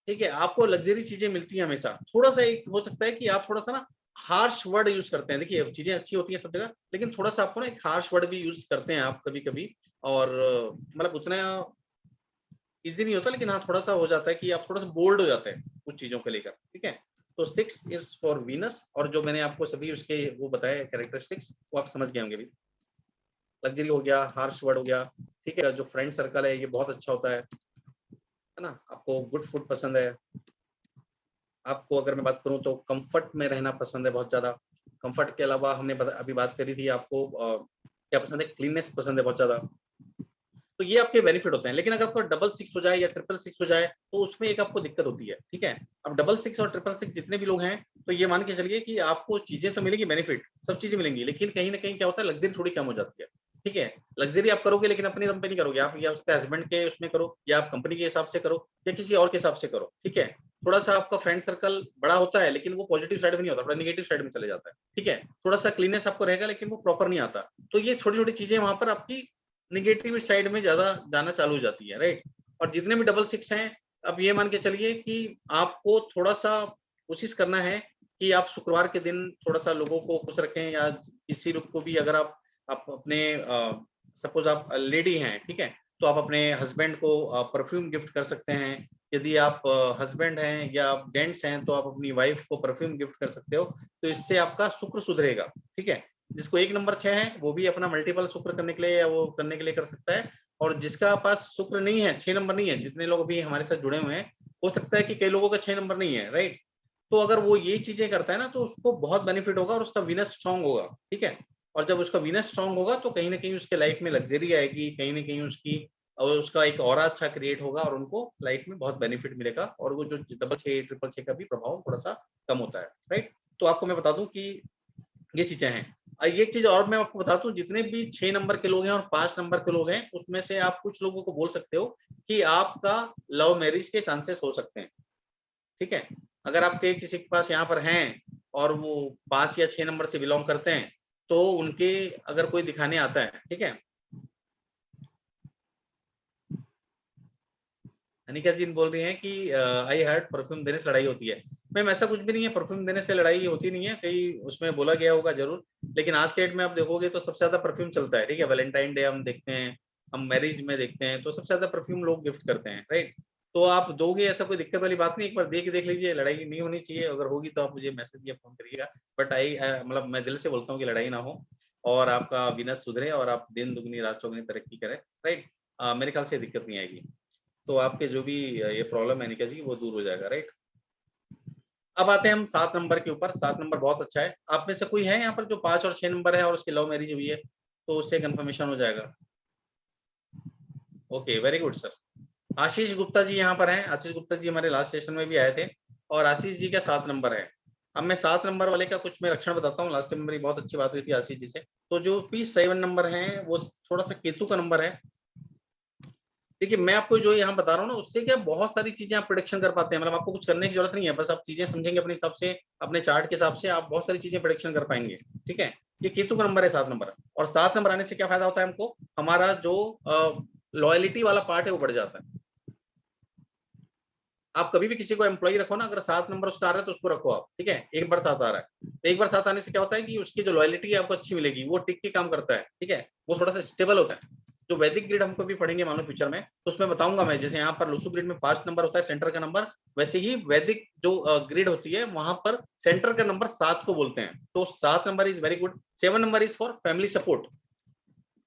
A: ठीक है, आपको लग्ज़री चीज़ें मिलती हैं हमेशा। थोड़ा-सा एक हो सकता है कि आप थोड़ा-सा ना हार्श वर्ड यूज़ करते हैं। देखिए, चीज़ें अच्छी होती हैं सब जगह, लेकिन थोड़ा-सा आपको ना एक हार्श वर्ड भी यूज़ करते हैं आप कभी-कभी और मतलब उतना ईज़ी नहीं होता, लेकिन हाँ, थोड़ा-सा हो जाता है कि आप थोड़ा-सा बोल्ड हो जाते हैं कुछ चीज़ों को लेकर, ठीक है? तो 6 इज़ फॉर वीनस और जो मैंने आपको सभी उसके वो बताए कैरेक्टरिस्टिक्स, वो आप समझ गए होंगे अभी। लग्ज़री हो गया, हार्श वर्ड हो गया, ठीक है? जो फ्रेंड सर्कल है, ये बहुत अच्छा होता है ना? आपको गुड फूड पसंद है। आपको अगर मैं बात करूँ तो कम्फ़र्ट में रहना पसंद है बहुत ज़्यादा। कम्फ़र्ट के अलावा हमने अभी बात करी थी आपको क्या पसंद है? क्लीननेस पसंद है बहुत ज़्यादा। तो ये आपके बेनिफिट होते हैं। लेकिन अगर आपका डबल 6 हो जाए या ट्रिपल 6 हो जाए, तो उसमें एक आपको दिक्कत होती है, ठीक है? अब डबल 6 और ट्रिपल 6 जितने भी लोग हैं, तो ये मान के चलिए कि आपको चीज़ें तो मिलेंगी बेनिफिट, सब चीज़ें मिलेंगी, लेकिन कहीं न कहीं क्या होता है लग्ज़री थोड़ी कम हो जाती है, ठीक है? लग्ज़री आप करोगे लेकिन अपने दम पे नहीं करोगे, आप या उसके हस्बैंड के उसमें करो या आप कंपनी के हिसाब से करो या किसी और के हिसाब से करो, ठीक है? थोड़ा-सा आपका फ्रेंड सर्कल बड़ा होता है, लेकिन वो पॉजिटिव साइड में नहीं होता, थोड़ा नेगेटिव साइड में चले जाता है, ठीक है? थोड़ा-सा क्लीननेस आपको रहेगा लेकिन वो प्रॉपर नहीं आता। तो ये छोटी-छोटी चीज़ें वहाँ पर आपकी नेगेटिव साइड में ज़्यादा जाना चालू हो जाती है, राइट? और जितने भी डबल 6 हैं, अब ये मान के चलिए कि आपको थोड़ा-सा कोशिश करना है कि आप शुक्रवार के दिन थोड़ा-सा लोगों को खुश रखें या किसी लोग को भी अगर आप अपने सपोज़ आप लेडी हैं, ठीक है? तो आप अपने हस्बैंड को परफ्यूम गिफ्ट कर सकते हैं। यदि आप हस्बैंड हैं या आप जेंट्स हैं, तो आप अपनी वाइफ को परफ्यूम गिफ्ट कर सकते हो। तो इससे आपका शुक्र सुधरेगा, ठीक है? जिसको 1 नंबर 6 है, वो भी अपना मल्टीपल शुक्र करने के लिए या वो करने के लिए कर सकता है और जिसका पास शुक्र नहीं है, 6 नंबर नहीं है, जितने लोग अभी हमारे साथ जुड़े हुए हैं, हो सकता है कि कई लोगों का 6 नंबर नहीं है, राइट? तो अगर वो ये चीज़ें करता है ना, तो उसको बहुत बेनिफिट होगा और उसका वीनस स्ट्रॉन्ग होगा, ठीक है? और जब उसका वीनस स्ट्रॉन्ग होगा, तो कहीं न कहीं उसके लाइफ में लग्ज़री आएगी, कहीं न कहीं उसकी और उसका एक ऑरा अच्छा क्रिएट होगा और उनको लाइफ में बहुत बेनिफिट मिलेगा और वो जो डबल 6, ट्रिपल 6 का भी प्रभाव थोड़ा-सा कम होता है, राइट? तो आपको मैं बता दूँ कि ये चीज़ें हैं। एक चीज़ और मैं आपको बताता हूँ जितने भी 6 नंबर के लोग हैं और 5 नंबर के लोग हैं, उसमें से आप कुछ लोगों को बोल सकते हो कि आपका लव मैरिज के चांसेस हो सकते हैं, ठीक है? अगर आपके किसी के पास यहाँ पर हैं और वो 5 या 6 नंबर से बिलॉन्ग करते हैं, तो उनके अगर कोई दिखाने आता है, ठीक है? अनिका जी बोल रही हैं कि आई हर्ड परफ्यूम देने से लड़ाई होती है। मैम ऐसा कुछ भी नहीं है, परफ्यूम देने से लड़ाई होती नहीं है, कहीं उसमें बोला गया होगा ज़रूर। लेकिन आज के डेट में आप देखोगे तो सबसे ज्यादा परफ्यूम चलता है, ठीक है। वैलेंटाइन डे हम देखते हैं, हम मैरिज में देखते हैं, तो सबसे ज्यादा परफ्यूम लोग गिफ्ट करते हैं, राइट। तो आप दोगे, ऐसा कोई दिक्कत वाली बात नहीं, एक बार देख लीजिए, लड़ाई नहीं होनी चाहिए, अगर होगी तो आप मुझे मैसेज या फोन करिएगा। बट मतलब मैं दिल से बोलता हूँ कि लड़ाई ना हो, और आपका बिजनेस सुधरे, और आप दिन दुगनी रात चौगनी तरक्की करें, राइट। मेरे ख्याल से दिक्कत नहीं आएगी, तो आपके जो भी ये प्रॉब्लम है निका जी, वो दूर हो जाएगा, राइट। अब आते हैं हम 7 नंबर के ऊपर। 7 नंबर बहुत अच्छा है। आप में से कोई है यहाँ पर जो 5 और 6 नंबर है और उसकी लव मैरिज हुई है, तो उससे कंफर्मेशन हो जाएगा। Okay, very good sir. Ashish Gupta ji यहाँ पर हैं। आशीष गुप्ता जी हमारे लास्ट सेशन में भी आए थे, और आशीष जी का 7 नंबर है। अब मैं 7 नंबर वाले का कुछ मैं लक्षण बताता हूँ। लास्ट टाइम मेरी बहुत अच्छी बात हुई थी आशीष जी से। तो जो P7 नंबर है वो थोड़ा सा केतु का नंबर है। देखिए, मैं आपको जो यहाँ बता रहा हूँ ना, उससे क्या बहुत सारी चीजें आप प्रोडिक्शन कर पाते हैं। मतलब आपको कुछ करने की जरूरत नहीं है, बस आप चीजें समझेंगे अपने हिसाब से, अपने चार्ट के हिसाब से आप बहुत सारी चीजें प्रोडिक्शन कर पाएंगे, ठीक है। ये केतु का नंबर है 7 नंबर। और 7 नंबर आने से क्या फायदा होता है हमको, हमारा जो लॉयलिटी वाला पार्ट है वो बढ़ जाता है। आप कभी भी किसी को एम्प्लॉय रखो ना, अगर 7 नंबर उसका आ रहा है तो उसको रखो आप, ठीक है। एक बार 7 आ रहा है, तो एक बार 7 आने से क्या होता है कि उसकी जो लॉयलिटी है आपको अच्छी मिलेगी, वो टिक के काम करता है, ठीक है। वो थोड़ा सा स्टेबल होता है। जो वैदिक ग्रिड हमको भी पढ़ेंगे मानो फ्यूचर में, तो उसमें बताऊंगा मैं। जैसे यहाँ पर लुसु ग्रिड में 5 नंबर होता है सेंटर का नंबर, वैसे ही वैदिक जो ग्रिड होती है वहां पर सेंटर का नंबर 7 को बोलते हैं। तो 7 number is very good. 7 number is for family support.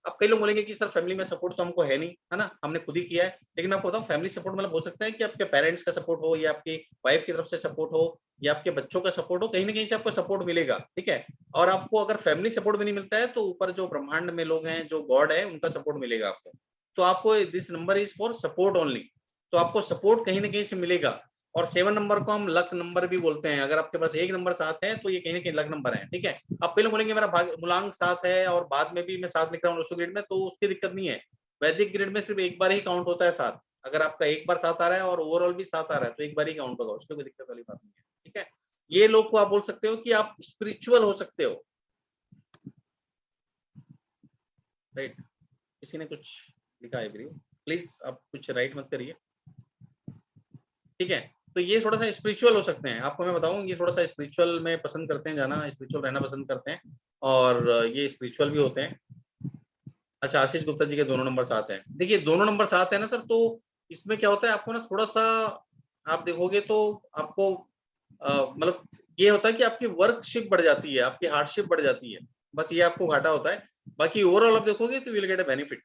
A: अब कई लोग बोलेंगे कि सर फैमिली में सपोर्ट तो हमको है नहीं, है ना, हमने खुद ही किया है। लेकिन मैं आपको बताऊं, फैमिली सपोर्ट मतलब हो सकता है कि आपके पेरेंट्स का सपोर्ट हो, या आपकी वाइफ की तरफ से सपोर्ट हो, या आपके बच्चों का सपोर्ट हो, कहीं ना कहीं से आपको सपोर्ट मिलेगा, ठीक है। और आपको अगर फैमिली सपोर्ट भी नहीं मिलता है तो ऊपर जो ब्रह्मांड में लोग हैं, जो गॉड है, उनका सपोर्ट मिलेगा आपको। तो आपको this number is for support only. तो आपको सपोर्ट कहीं ना कहीं से मिलेगा। और 7 नंबर को हम लक नंबर भी बोलते हैं। अगर आपके पास एक नंबर 7 है तो ये कहीं ना कहीं लक नंबर है, ठीक है। अब पहले बोलेंगे मेरा मूलांक 7 है और बाद में भी मैं 7 लिख रहा हूँ उस ग्रेड में, तो उसकी दिक्कत नहीं है। वैदिक ग्रेड में सिर्फ एक बार ही काउंट होता है 7। अगर आपका एक बार 7 आ रहा है और ओवरऑल भी 7 आ रहा है तो एक बार ही काउंट होगा, उसमें कोई दिक्कत वाली बात नहीं है, ठीक है। ये लोग को आप बोल सकते हो कि आप स्पिरिचुअल हो सकते हो, राइट। किसी ने कुछ लिखा है प्लीज आप कुछ राइट मत करिए, ठीक है। तो ये थोड़ा सा स्पिरिचुअल हो सकते हैं। आपको मैं बताऊं, ये थोड़ा सा स्पिरिचुअल में पसंद करते हैं जाना, स्पिरिचुअल रहना पसंद करते हैं, और ये स्पिरिचुअल भी होते हैं। अच्छा, आशीष गुप्ता जी के दोनों नंबर 7 हैं। देखिए, दोनों नंबर 7 है ना सर, तो इसमें क्या होता है, आपको ना थोड़ा सा आप देखोगे तो आपको मतलब ये होता है कि आपकी वर्कशिप बढ़ जाती है, आपकी हार्डशिप बढ़ जाती है, बस ये आपको घाटा होता है। बाकी ओवरऑल आप देखोगे तो will get a benefit,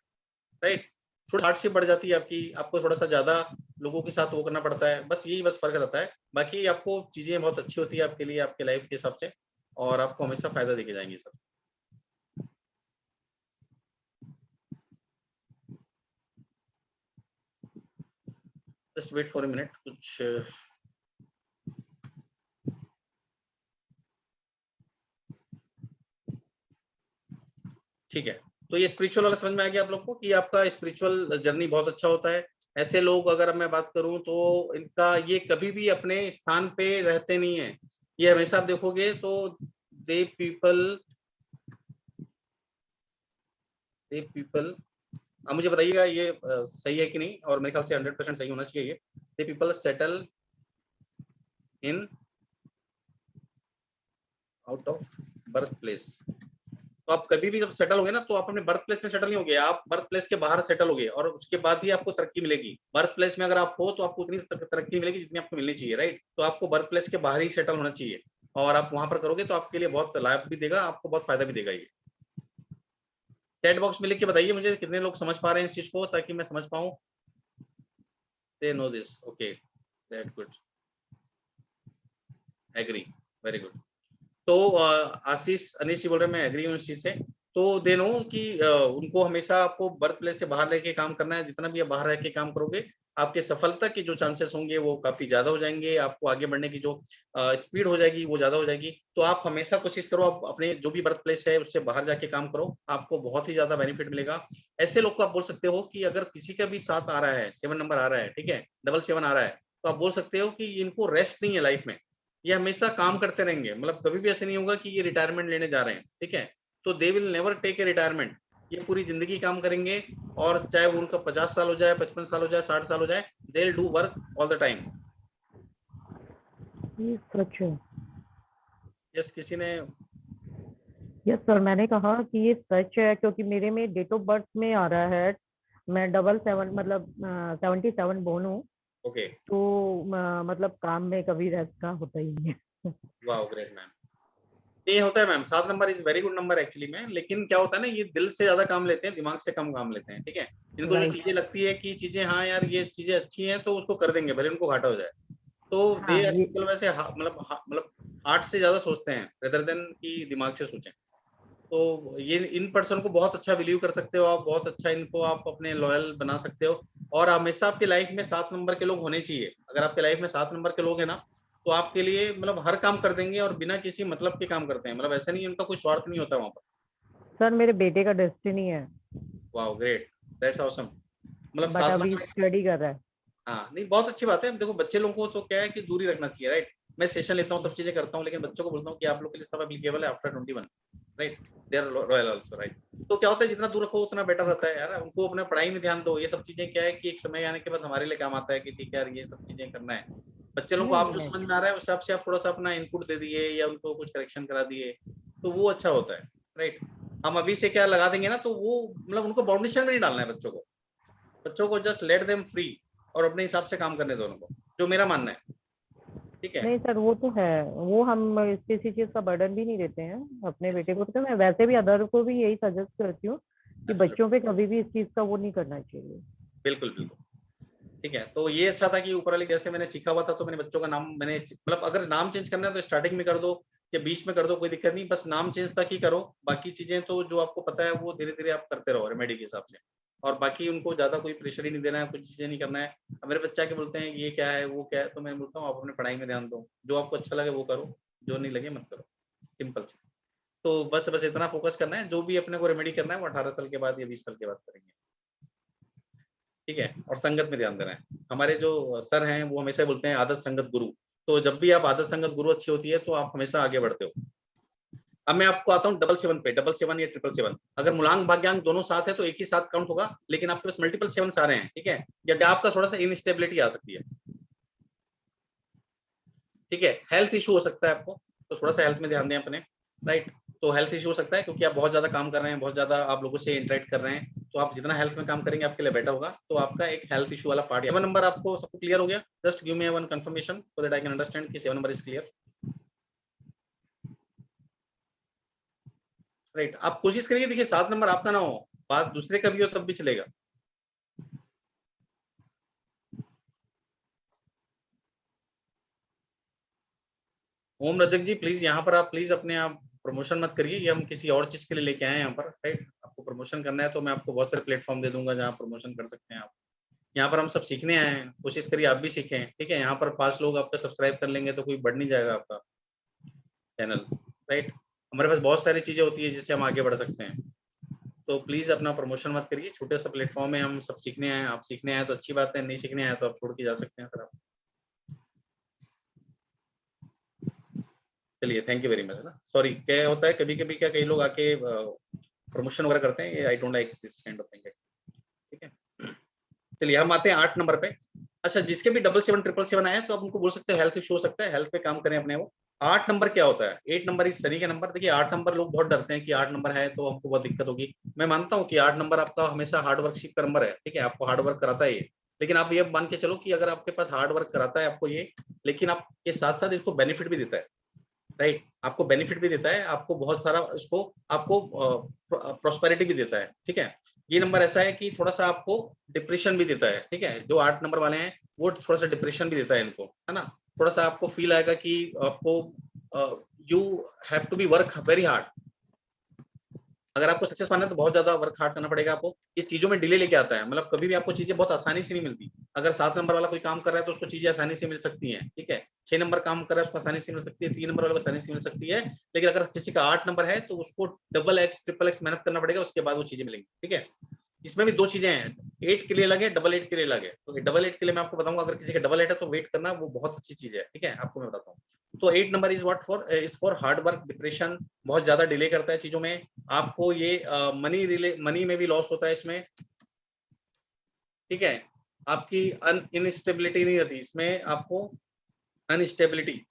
A: right. थोड़ी हार्डशिप बढ़ जाती है आपकी, आपको थोड़ा सा ज्यादा लोगों के साथ वो करना पड़ता है, बस यही बस फर्क रहता है। बाकी आपको चीजें बहुत अच्छी होती है आपके लिए, आपके लाइफ के हिसाब से, और आपको हमेशा फायदा देके जाएंगी sir. Just wait for a minute, कुछ ठीक है। तो ये स्पिरिचुअल वाला समझ में आ गया आप लोग को कि आपका स्पिरिचुअल जर्नी बहुत अच्छा होता है। ऐसे लोग अगर मैं बात करूं तो इनका ये कभी भी अपने स्थान पे रहते नहीं है। ये हमेशा आप देखोगे तो दे पीपल अब मुझे बताइएगा ये सही है कि नहीं, और मेरे ख्याल से 100% सही होना चाहिए। ये they people settle in out of birth place. तो आप कभी भी जब सेटल होगे ना, तो आप अपने बर्थ प्लेस में सेटल नहीं होगे, आप बर्थ प्लेस के बाहर सेटल होगे, और उसके बाद ही आपको तरक्की मिलेगी। बर्थ प्लेस में अगर आप हो तो आपको उतनी तरक्की मिलेगी जितनी आपको मिलनी चाहिए, राइट। तो आपको बर्थ प्लेस के बाहर ही सेटल होना चाहिए, और आप वहां पर करोगे तो आपके लिए बहुत लाभ भी देगा, आपको बहुत फायदा भी देगा ये। चैट बॉक्स में लिख के बताइए मुझे कितने लोग समझ पा रहे हैं इस चीज को, ताकि मैं समझ पाऊं। They know this, okay, that good, agree, very good. तो आशीष अनिश जी बोल रहे हैं, मैं एग्री हूँ इस चीज से। तो दे नो कि उनको हमेशा आपको बर्थ प्लेस से बाहर रह के काम करना है। जितना भी आप बाहर रह के काम करोगे, आपके सफलता के जो चांसेस होंगे वो काफी ज्यादा हो जाएंगे, आपको आगे बढ़ने की जो स्पीड हो जाएगी वो ज्यादा हो जाएगी। तो आप हमेशा कोशिश करो, आप अपने जो भी बर्थ प्लेस है उससे बाहर जाके काम करो, आपको बहुत ही ज्यादा बेनिफिट मिलेगा। ऐसे लोग को आप बोल सकते हो कि अगर किसी का भी साथ आ रहा है, 7 नंबर आ रहा है, ठीक है, 777 आ रहा है, तो आप बोल सकते हो कि इनको रेस्ट नहीं है लाइफ में, ये हमेशा काम करते रहेंगे। मतलब कभी भी ऐसे नहीं होगा कि ये रिटायरमेंट लेने जा रहे हैं, ठीक है। तो they will never take a retirement, ये पूरी जिंदगी काम करेंगे। और चाहे वो उनका 50 साल हो जाए, 55 साल हो जाए, 60 साल हो जाए, they will do work all the time.
C: ये सच है।
A: यस, किसी ने
C: यस सर, मैंने कहा कि ये सच है क्योंकि मेरे में डेट ऑफ बर्थ में आ रहा है। मैं 77 मतलब 77 बोर्न हूँ।
A: ओके।
C: तो मतलब काम में कभी रेस्ट का होता ही नहीं है।
A: वाह, ग्रेट मैम। ये होता है ma'am, 7 number is very good number actually में, लेकिन क्या होता है ना, ये दिल से ज्यादा काम लेते हैं, दिमाग से कम काम लेते हैं, ठीक है। इनको जो
C: राइट।
A: चीजें लगती है कि चीजें, हाँ यार ये चीजें अच्छी हैं तो उसको कर देंगे भले उनको घाटा हो जाए। तो
C: हाँ
A: दे
C: ये।
A: एक्चुअल वैसे मतलब हार्ट से ज्यादा सोचते हैं रेदर देन कि दिमाग से सोचें। तो ये इन पर्सन को बहुत अच्छा बिलीव कर सकते हो आप, बहुत अच्छा इनको आप अपने लॉयल बना सकते हो। और हमेशा आपकी लाइफ में 7 नंबर के लोग होने चाहिए। अगर आपके लाइफ में 7 नंबर के लोग हैं ना, तो आपके लिए मतलब हर काम कर देंगे और बिना किसी मतलब के काम करते हैं, मतलब ऐसा नहीं, उनका कोई स्वार्थ नहीं होता वहां पर।
C: सर मेरे बेटे का डेस्टिनी है,
A: वाह, ग्रेट, दैट्स ऑसम। मतलब
C: बट
A: 7
C: अभी
A: नंबर।
C: स्टडी कर रहा है।
A: हाँ, नहीं बहुत अच्छी बात है। देखो बच्चे लोगों को तो क्या है कि दूरी रखना चाहिए, राइट। मैं सेशन लेता हूँ, सब चीजें करता हूँ, लेकिन बच्चों को बोलता हूँ कि आप लोग के लिए सब एप्लीकेबल है after 21, right. They are royal also, right. तो क्या होता है, जितना दूर रखो उतना बेटर रहता है यार। उनको अपने पढ़ाई में ध्यान दो। ये सब चीजें क्या है कि एक समय आने के बाद हमारे लिए काम आता है कि ठीक है यार ये सब चीजें करना है। बच्चे लोगों को
C: नहीं
A: आप जो
C: है।
A: समझ में आ रहा है उस हिसाब से आप थोड़ा सा अपना इनपुट दे दिए या उनको कुछ करेक्शन करा दिए, तो वो अच्छा होता है, राइट। हम अभी से क्या लगा देंगे ना, तो वो मतलब उनको बाउंडेशन में नहीं डालना है बच्चों को। बच्चों को जस्ट लेट देम फ्री और अपने हिसाब से काम करने दो उनको, जो मेरा मानना है, ठीक है।
C: नहीं सर, वो तो है। वो हम किसी चीज का बर्डन भी नहीं देते हैं अपने बेटे को। तो मैं वैसे भी अदर को भी यही सजेस्ट करती हूँ कि
A: एब्सोल्युटली,
C: बच्चों पे कभी भी इस चीज का वो नहीं करना चाहिए।
A: बिल्कुल बिल्कुल। ठीक है, तो ये अच्छा था कि ऊपर वाले जैसे मैंने सीखा हुआ था, तो मैंने बच्चों का नाम मैंने मतलब अगर नाम चेंज करना है तो स्टार्टिंग में कर दो या बीच में कर दो, कोई दिक्कत नहीं, बस नाम चेंज तक ही करो। बाकी चीजें तो जो आपको पता है वो धीरे धीरे आप करते रहो रेमेडी के हिसाब से। और बाकी उनको ज्यादा कोई प्रेशर ही नहीं देना है, कुछ चीजें नहीं करना है। अब मेरे बच्चा के बोलते हैं ये क्या है वो क्या है, तो मैं बोलता हूँ आप अपने पढ़ाई में ध्यान दो, जो आपको अच्छा लगे वो करो, जो नहीं लगे मत करो, सिंपल से। तो बस बस इतना फोकस करना है, जो भी अपने को रेमेडी करना है वो 18 साल के बाद या 20 साल के बाद करेंगे, ठीक है। और संगत में ध्यान देना है। हमारे जो सर हैं वो हमेशा बोलते हैं आदत संगत गुरु। तो जब भी आप आदत संगत गुरु अच्छी होती है तो आप हमेशा आगे बढ़ते हो। अब मैं आपको आता हूँ 77 पे, 77 या 777। अगर मूलांक भाग्यांक दोनों साथ है तो एक ही साथ काउंट होगा, लेकिन आपके पास मल्टीपल 7 आ रहे हैं, ठीक है, या आपका थोड़ा सा इनस्टेबिलिटी आ सकती है, ठीक है। हेल्थ इशू हो सकता है आपको, तो थोड़ा सा हेल्थ में ध्यान दें अपने, राइट। तो हेल्थ इशू हो सकता है क्योंकि आप बहुत ज्यादा काम कर रहे हैं, बहुत ज्यादा आप लोगों से इंटरेक्ट कर रहे हैं, तो आप जितना हेल्थ में काम करेंगे आपके लिए बेटर होगा। तो आपका एक हेल्थ इशू वाला पार्ट है। 7 नंबर आपको सबको क्लियर हो गया? Just give me one confirmation so that I can understand कि 7 नंबर इज क्लियर, राइट। आप कोशिश करिए, देखिए 7 नंबर आपका ना हो, बात दूसरे का भी हो तब भी चलेगा। ओम रजक जी प्लीज, यहाँ पर आप प्लीज अपने आप प्रमोशन मत करिए, ये हम किसी और चीज के लिए लेके आए हैं यहाँ पर, राइट। आपको प्रमोशन करना है तो मैं आपको बहुत सारे प्लेटफॉर्म दे दूंगा जहाँ प्रमोशन कर सकते हैं आप। यहाँ पर हम सब सीखने आए हैं, कोशिश करिए आप भी सीखें, ठीक है। यहाँ पर 5 लोग आपका सब्सक्राइब कर लेंगे तो कोई बढ़ नहीं जाएगा आपका चैनल, राइट। हमारे पास बहुत सारी चीजें होती है जिससे हम आगे बढ़ सकते हैं। तो प्लीज अपना प्रमोशन मत करिए, छोटे सा प्लेटफॉर्म है, हम सब सीखने आए हैं। आप सीखने आए तो अच्छी बात है, नहीं सीखने आए तो आप छोड़ के जा सकते हैं सर आप। चलिए, थैंक यू वेरी मच ना। सॉरी, क्या होता है कभी कभी क्या कई लोग आके प्रमोशन वगैरह करते हैं, I don't like this kind of thing, ठीक है। चलिए हम आते हैं 8 नंबर पे। अच्छा, जिसके भी 77 777 आए तो आप उनको बोल सकते हैं हेल्थ इशू हो सकता है, हेल्थ पे काम करें अपने वो। 8 नंबर क्या होता है? 8 नंबर इस शनि का नंबर। देखिए 8 नंबर लोग बहुत डरते हैं कि 8 नंबर है तो हमको बहुत दिक्कत होगी। मैं मानता हूँ कि 8 नंबर आपका हमेशा हार्ड वर्कशिप का नंबर है, ठीक है, आपको हार्ड वर्क कराता है ये। लेकिन आप ये मान के चलो कि अगर आपके पास हार्ड वर्क कराता है आपको ये, लेकिन आपके साथ साथ इसको बेनिफिट भी देता है, राइट। आपको बेनिफिट भी देता है, आपको बहुत सारा इसको आपको प्रोस्पेरिटी भी देता है, ठीक है। ये नंबर ऐसा है कि थोड़ा सा आपको डिप्रेशन भी देता है, ठीक है। जो 8 नंबर वाले हैं वो थोड़ा सा डिप्रेशन भी देता है इनको, है ना। थोड़ा सा आपको फील आएगा कि आपको you have to be work very hard. अगर आपको सक्सेस पाना है तो बहुत ज्यादा वर्क हार्ड करना पड़ेगा आपको। ये चीजों में डिले लेके आता है, मतलब कभी भी आपको चीजें बहुत आसानी से नहीं मिलती। अगर 7 नंबर वाला कोई काम कर रहा है तो उसको चीजें आसानी से मिल सकती हैं, ठीक है। 6 नंबर काम कर रहा है उसको आसानी से मिल सकती है, 3 नंबर वाले को आसानी से मिल सकती है। लेकिन अगर किसी का 8 नंबर है तो उसको डबल एक्स ट्रिपल एक्स मेहनत करना पड़ेगा, उसके बाद वो चीजें मिलेंगी, ठीक है। इसमें भी दो चीजें हैं, 8 के लिए अलग है, डबल 8 के लिए अलग है। तो डबल 8 के लिए मैं आपको बताऊंगा, अगर किसी का डबल 8 है तो वेट करना, वो बहुत अच्छी चीज है, ठीक है, आपको मैं बताता हूँ। तो 8 number is what for, is for hard work, depression, बहुत ज्यादा डिले करता है चीजों में। आपको ये मनी में भी लॉस होता है इसमें, ठीक है। आपकी इनस्टेबिलिटी नहीं रहती इसमें, आपको अनस्टेबिलिटी,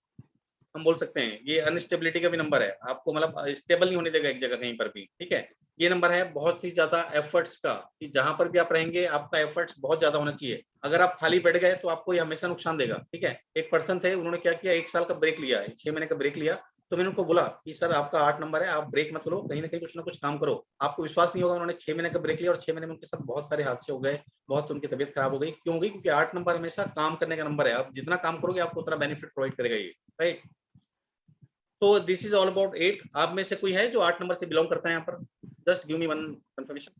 A: हम बोल सकते हैं ये अनस्टेबिलिटी का भी नंबर है, आपको मतलब स्टेबल नहीं होने देगा एक जगह कहीं पर भी, ठीक है। ये नंबर है बहुत ही ज्यादा एफर्ट्स का, कि जहां पर भी आप रहेंगे आपका एफर्ट्स बहुत ज्यादा होना चाहिए। अगर आप खाली बैठ गए तो आपको ये हमेशा नुकसान देगा, ठीक है। एक पर्सन थे, उन्होंने क्या किया, 1 साल का ब्रेक लिया, 6 महीने का ब्रेक लिया। तो मैंने उनको बोला कि सर आपका 8 नंबर है, आप ब्रेक मत लो, कहीं ना कहीं कुछ ना कुछ काम करो। आपको विश्वास नहीं होगा, उन्होंने 6 महीने का ब्रेक लिया और 6 महीने में उनके साथ बहुत सारे हादसे हो गए, बहुत उनकी तबीयत खराब हो गई। क्यों हो गई? क्योंकि 8 नंबर हमेशा काम करने का नंबर है, आप जितना काम करोगे आपको उतना बेनिफिट प्रोवाइड करेगा ये, राइट। तो दिस इज ऑल अबाउट 8। आप में से कोई है जो 8 नंबर से बिलोंग करता है यहाँ पर? Just give me one confirmation,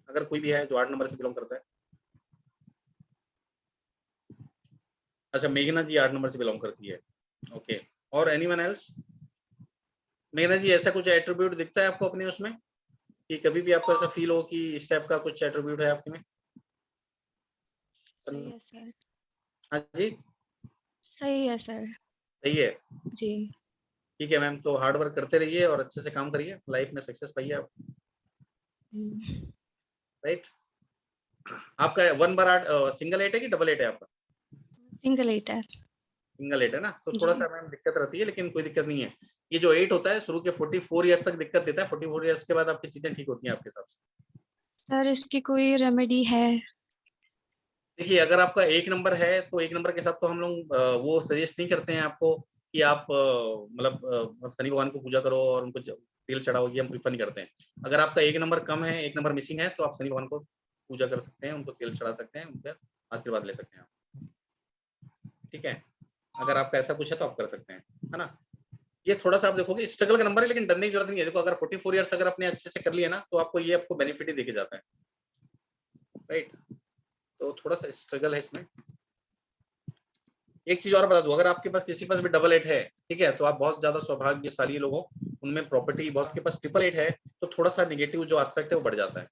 A: अगर कोई भी है जो 8 नंबर से बिलोंग करता है। अच्छा, मेघना जी 8 नंबर से बिलोंग करती है, ओके। और एनीवन एल्स? मेघना जी, ऐसा कुछ एट्रीब्यूट दिखता है आपको अपने उसमें, कि कभी भी आपको ऐसा फील हो कि इस टाइप का कुछ एट्रीब्यूट है आपके में?
B: सही है सर।
A: हाँ जी,
B: सही है सर।
A: सही है।
B: जी।
A: ठीक है मैम, तो हार्ड वर्क करते रहिए और अच्छे से काम करिए, लाइफ में सक्सेस पाइए आप, राइट। आपका 1 बार 8 सिंगल 8 है कि डबल 8 है आपका?
B: सिंगल 8 है।
A: सिंगल 8 है ना, तो थोड़ा
B: जी।
A: सा मैम दिक्कत रहती है, लेकिन कोई दिक्कत नहीं है। ये जो 8 होता है शुरू के 44 ईयर्स तक दिक्कत देता है, 44 ईयर्स के बाद आपकी चीजें ठीक होती हैं आपके हिसाब से।
B: सर इसकी कोई रेमेडी है?
A: देखिए, अगर आपका 1 नंबर है तो 1 नंबर के साथ तो हम लोग वो सजेस्ट नहीं करते हैं आपको कि आप मतलब शनि भगवान को पूजा करो और उनको तेल चढ़ाओ, ये हम प्रीफर नहीं करते हैं। अगर आपका 1 नंबर कम है, 1 नंबर मिसिंग है, तो आप शनि भगवान को पूजा कर सकते हैं, उनको तेल चढ़ा सकते हैं, उनका आशीर्वाद ले सकते हैं आप, ठीक है। अगर आपका ऐसा कुछ है तो आप कर सकते हैं, है ना। ये थोड़ा सा आप देखोगे स्ट्रगल का नंबर है, लेकिन डरने की जरूरत नहीं है। देखो, अगर 44 ईयर्स अगर अपने अच्छे से कर लिया ना, तो आपको ये आपको बेनिफिट ही देके जाता है, राइट। तो थोड़ा सा स्ट्रगल है इसमें। एक चीज और बता दूं, अगर आपके पास किसी के पास भी डबल 8 है, ठीक है, तो आप बहुत ज्यादा सौभाग्यशाली लोग हो, उनमें प्रॉपर्टी बहुत, के पास ट्रिपल 8 है तो थोड़ा सा निगेटिव जो एस्पेक्ट है वो बढ़ जाता है,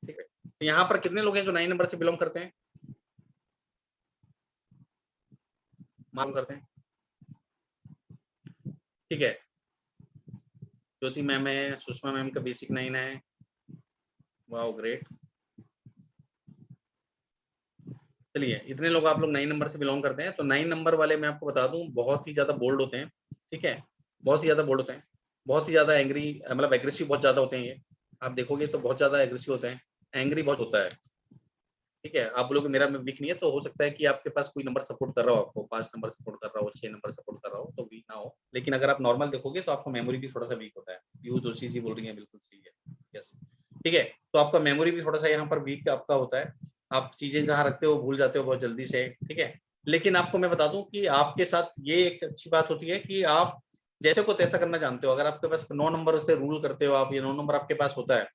A: ठीक है। तो यहाँ पर कितने लोग हैं जो 9 नंबर से बिलोंग करते हैं, मालूम करते हैं? ठीक है, ज्योति मैम है, सुषमा मैम का बेसिक 9 है, वाओ ग्रेट। चलिए, इतने लोग आप लोग 9 नंबर से बिलोंग करते हैं। तो 9 नंबर वाले मैं आपको बता दूं बहुत ही ज्यादा बोल्ड होते हैं, ठीक है, बहुत ही ज्यादा बोल्ड होते हैं, बहुत ही ज्यादा एंग्री, मतलब एग्रेसिव बहुत ज्यादा होते हैं ये। आप देखोगे तो बहुत ज्यादा एग्रेसिव होते हैं, एंग्री बहुत होता है, ठीक है। आप बोलोगे मेरा में वीक नहीं है, तो हो सकता है कि आपके पास कोई नंबर सपोर्ट कर रहा हो, आपको 5 नंबर सपोर्ट कर रहा हो, 6 नंबर सपोर्ट कर रहा हो, तो वीक ना हो। लेकिन अगर आप नॉर्मल देखोगे तो आपका मेमोरी भी थोड़ा सा वीक होता है। पीयू जोशी जी बोल रही है, बिल्कुल सही है, यस, ठीक है। तो आपका मेमोरी भी थोड़ा सा यहाँ पर वीक आपका होता है, आप चीजें जहाँ रखते हो भूल जाते हो बहुत जल्दी से, ठीक है। लेकिन आपको मैं बता दूं कि आपके साथ ये एक अच्छी बात होती है कि आप जैसे को तैसा करना जानते हो। अगर आपके पास 9 नंबर से रूल करते हो आप, ये 9 नंबर आपके पास होता है,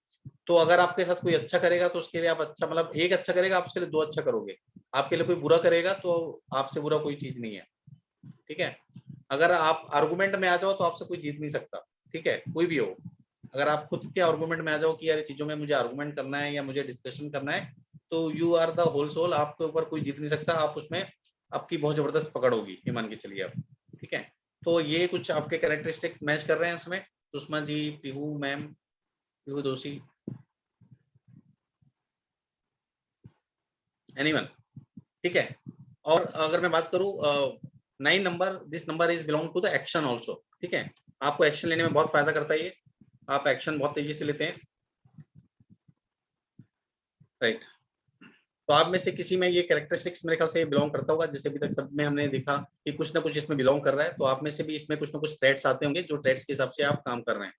A: तो अगर आपके साथ कोई अच्छा करेगा तो उसके लिए आप अच्छा, मतलब एक अच्छा करेगा आप उसके लिए 2 अच्छा करोगे, आपके लिए कोई बुरा करेगा तो आपसे बुरा कोई चीज नहीं है, ठीक है। अगर आप आर्गुमेंट में आ जाओ तो आपसे कोई जीत नहीं सकता, ठीक है, कोई भी हो। अगर आप खुद के आर्गुमेंट में आ जाओ कि यार चीजों में मुझे आर्गुमेंट करना है या मुझे डिस्कशन करना है, तो you are the whole soul, आपके ऊपर कोई जीत नहीं सकता, आप उसमें आपकी बहुत जबरदस्त पकड़ होगी, ये मान के चलिए आप, ठीक है। तो ये कुछ आपके कैरेक्टरिस्टिक मैच कर रहे हैं इसमें, सुषमा जी, पीहू मैम, पीहू दोषी, एनीवन, ठीक है। और अगर मैं बात करूं 9 number, this number is belong to the action also, ठीक है। आपको एक्शन लेने में बहुत फायदा करता है ये, आप एक्शन बहुत तेजी से लेते हैं, राइट। तो आप में से किसी में ये कैरेक्टरिस्टिक्स मेरे ख्याल से बिलोंग करता होगा, जैसे अभी तक सब में हमने देखा कि कुछ ना कुछ इसमें बिलोंग कर रहा है, तो आप में से भी इसमें कुछ ना कुछ ट्रेड्स आते होंगे जो ट्रेड्स के हिसाब से आप काम कर रहे हैं,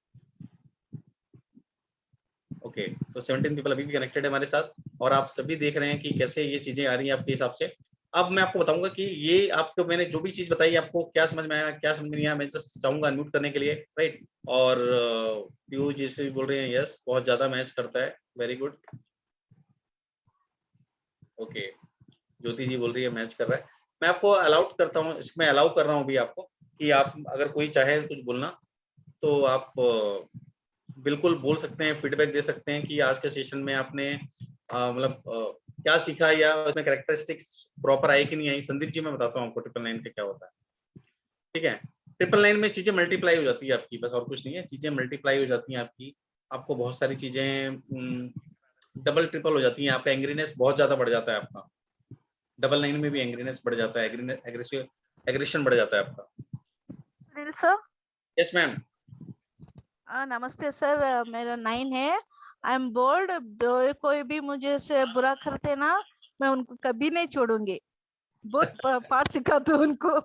A: ओके। तो 17 पीपल अभी भी कनेक्टेड है हमारे साथ, और आप सभी देख रहे हैं कि कैसे ये चीजें आ रही हैं आपके हिसाब से। अब मैं आपको बताऊंगा कि ये आपको मैंने जो भी चीज बताई आपको क्या समझ में आया, क्या समझ नहीं आया। मैं जस्ट चाहूंगा अनम्यूट करने के लिए, राइट। और पीयू जी से भी बोल रहे हैं यस, बहुत ज्यादा मैच करता है, वेरी गुड, ओके। ज्योति जी बोल रही है मैच कर रहा है। मैं आपको अलाउड करता हूँ, इसमें अलाउ कर रहा हूँ अभी आपको, कि आप अगर कोई चाहे कुछ बोलना तो आप बिल्कुल बोल सकते हैं, फीडबैक दे सकते हैं कि आज के सेशन में आपने मतलब क्या सीखा, या उसमें कैरेक्टरिस्टिक्स प्रॉपर आई कि नहीं आई। संदीप जी मैं बताता हूँ आपको 999 का क्या होता है, ठीक है। 999 में चीजें मल्टीप्लाई हो जाती है आपकी, बस और कुछ नहीं है, चीजें मल्टीप्लाई हो जाती हैं आपकी, आपको बहुत सारी चीजें डबल ट्रिपल हो जाती हैं, आपका एंग्रीनेस बहुत ज्यादा बढ़ जाता है आपका। 99 में भी एंग्रीनेस बढ़ जाता है, एग्रेशन बढ़ जाता है आपका।
D: Sunil sir,
A: yes ma'am.
D: नमस्ते सर, मेरा 9 है। I am bold. कोई भी मुझे से बुरा करते ना, मैं उनको कभी नहीं छोड़ूंगी। बहुत पाठ सिखाती हूँ उनको।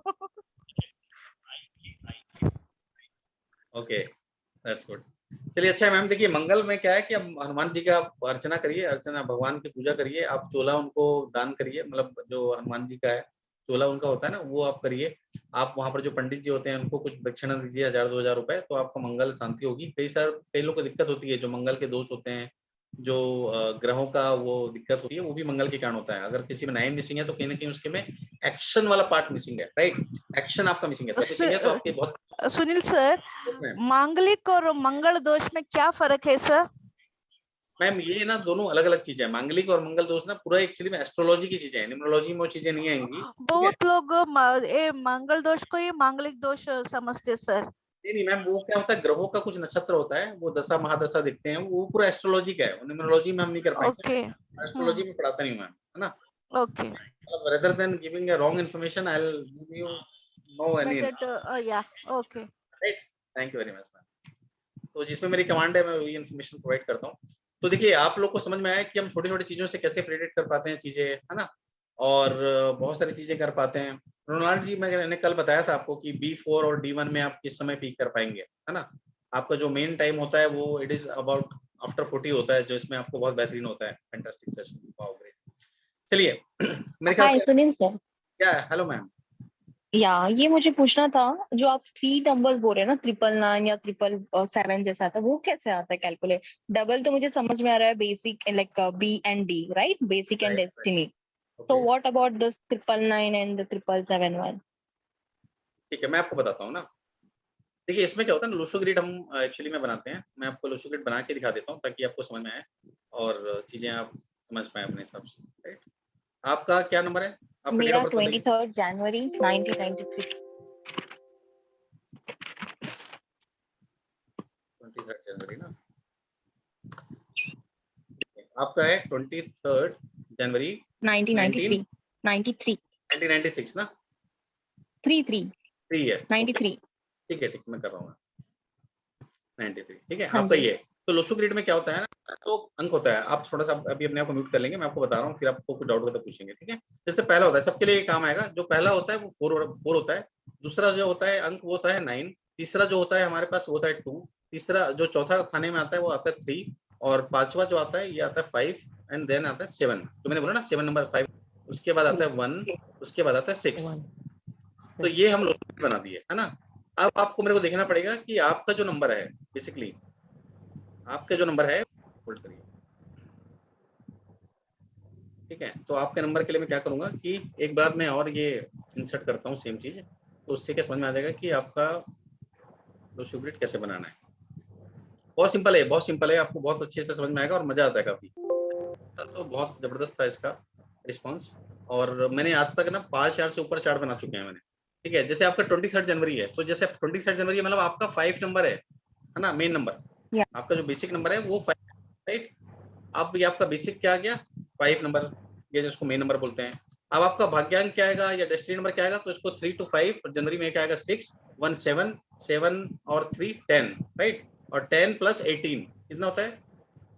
A: Okay, that's good. चलिए अच्छा है मैम। देखिए मंगल में क्या है कि अब हनुमान जी का आप अर्चना करिए, अर्चना भगवान की पूजा करिए, आप चोला उनको दान करिए, मतलब जो हनुमान जी का है चोला उनका होता है ना, वो आप करिए। आप वहाँ पर जो पंडित जी होते हैं उनको कुछ दक्षिणा दीजिए, 1000-2000 रुपए, तो आपका मंगल शांति होगी। कई लोगों को दिक्कत होती है, जो मंगल के दोष होते हैं, जो ग्रहों का वो दिक्कत होती है, वो भी मंगल के कारण होता है। अगर किसी में 9 मिसिंग है तो कहीं ना कहीं उसके में एक्शन वाला पार्ट मिसिंग है, राइट? एक्शन आपका मिसिंग है, तो मिसिंग है तो आपके बहुत।
D: सुनील सर, मांगलिक और मंगल दोष में क्या फर्क है सर?
A: मैम ये ना दोनों अलग अलग चीजें हैं। मांगलिक और मंगल दोष ना पूरा एक्चुअली में एस्ट्रोलॉजी की चीजें हैं, न्यूमरोलॉजी में वो चीजें नहीं आएंगी।
D: बहुत लोग मंगल दोष को ही मांगलिक दोष समझते सर।
A: नहीं मैम, वो क्या होता है, ग्रहों का कुछ नक्षत्र होता है, वो दशा महादशा दिखते हैं, वो पूरा एस्ट्रोलॉजी का है, न्यूमरोलॉजी में हम नहीं कर पाएंगे।
D: ओके।
A: एस्ट्रोलॉजी में पढ़ाता नहीं हूँ मैम, है ना?
D: Okay.
A: rather than giving a wrong information, I'll give you no any
D: या okay.
A: right? Thank you very much ma'am. तो जिसमें मेरी कमांड है मैं वही इन्फॉर्मेशन प्रोवाइड करता हूँ। तो देखिए आप लोग को समझ में आया कि हम छोटी छोटी चीजों से कैसे प्रेडिक्ट कर पाते हैं चीजें, है ना? और बहुत सारी चीजें कर पाते हैं। रोनाल्ड जी, मैंने कल बताया था आपको कि B4 और D1 में आप किस समय पीक कर पाएंगे, है ना? आपका जो मेन टाइम होता है वो इट इज अबाउट आफ्टर 40 होता है, जो इसमें आपको बहुत बेहतरीन होता है। Fantastic session, wow great. चलिए मेरे ख्याल
E: हाय
A: से
E: सुनील सर,
A: क्या, हेलो मैम।
E: ये मुझे पूछना था, जो आप 3 नंबर्स बोल रहे हैं ना, 999 या 777 जैसा आता है, वो कैसे आता है कैलकुलेट? डबल तो मुझे समझ में आ रहा है, basic like B&D, right? Basic and
A: right,
E: destiny. तो
A: okay
E: what about this 999 and the 777?
A: ठीक है, मैं आपको बताता हूँ ना। देखिए इसमें क्या होता है ना, लोशो ग्रिड हम एक्चुअली में बनाते हैं। मैं आपको लोशो ग्रिड बना के दिखा देता हूँ ताकि आपको समझ में आए और चीजें आप समझ पाए अपने हिसाब से, राइट? आपका क्या नंबर है? आपका डेट
E: मेरा
A: ऑफ बर्थ बताइए।
E: 23 जनवरी 1993।
A: 23 जनवरी ना, आपका है 23 जनवरी
E: 1993 93
A: 1996 ना?
E: 33
A: 3 है,
E: 93।
A: ठीक है, ठीक, मैं कर रहा हूँ 93, ठीक है
E: हाँ
A: आपका
E: जी।
A: ये। तो लोशो ग्रिड में क्या होता है ना, तो अंक होता है। आप थोड़ा सा अभी अपने आप को म्यूट कर लेंगे, मैं आपको बता रहा हूँ, फिर आपको कुछ डाउट होगा तो पूछेंगे, ठीक है? जैसे पहला होता है, सबके लिए काम आएगा। जो पहला होता है वो 4 होता है। दूसरा जो होता है अंक वो होता है 9। तीसरा जो होता है हमारे पास वो होता है 2। तीसरा जो चौथा खाने में आता है वो आता है 3। और पांचवा जो आता है ये आता है 5 एंड देन आता है 7। तो मैंने बोला ना 7 नंबर 5, उसके बाद आता है 1, उसके बाद आता है 6। तो ये हम लोशो ग्रिड बना दिए, है ना? अब आपको मेरे को देखना पड़ेगा कि आपका जो नंबर है, बेसिकली आपका जो नंबर है, होल्ड करिए, ठीक है? तो आपके नंबर के लिए मैं क्या करूंगा कि एक बार मैं और ये इंसर्ट करता हूँ सेम चीज, तो उससे क्या समझ में आ जाएगा कि आपका लोशो ग्रिड कैसे बनाना है। बहुत सिंपल है, बहुत सिंपल है, आपको बहुत अच्छे से समझ में आएगा और मजा आता है काफी। तो बहुत जबरदस्त था इसका रिस्पॉन्स। और मैंने आज तक ना 5 से ऊपर चार्ट बना चुके हैं मैंने, ठीक है? जैसे आपका 23 जनवरी है, तो जैसे 23 जनवरी मतलब आपका 5 नंबर है ना? मेन नंबर आपका जो बेसिक नंबर है वो 5, राइट? अब ये आपका बेसिक क्या आ गया? 5 नंबर, ये जिसको मेन नंबर बोलते हैं। अब आपका भाग्यांक क्या आएगा या डेस्टिनी नंबर क्या आएगा? तो इसको 3 to 5 जनवरी में क्या आएगा? 6 1 7 7 और 3 10, राइट? और 10 + 18 कितना होता है?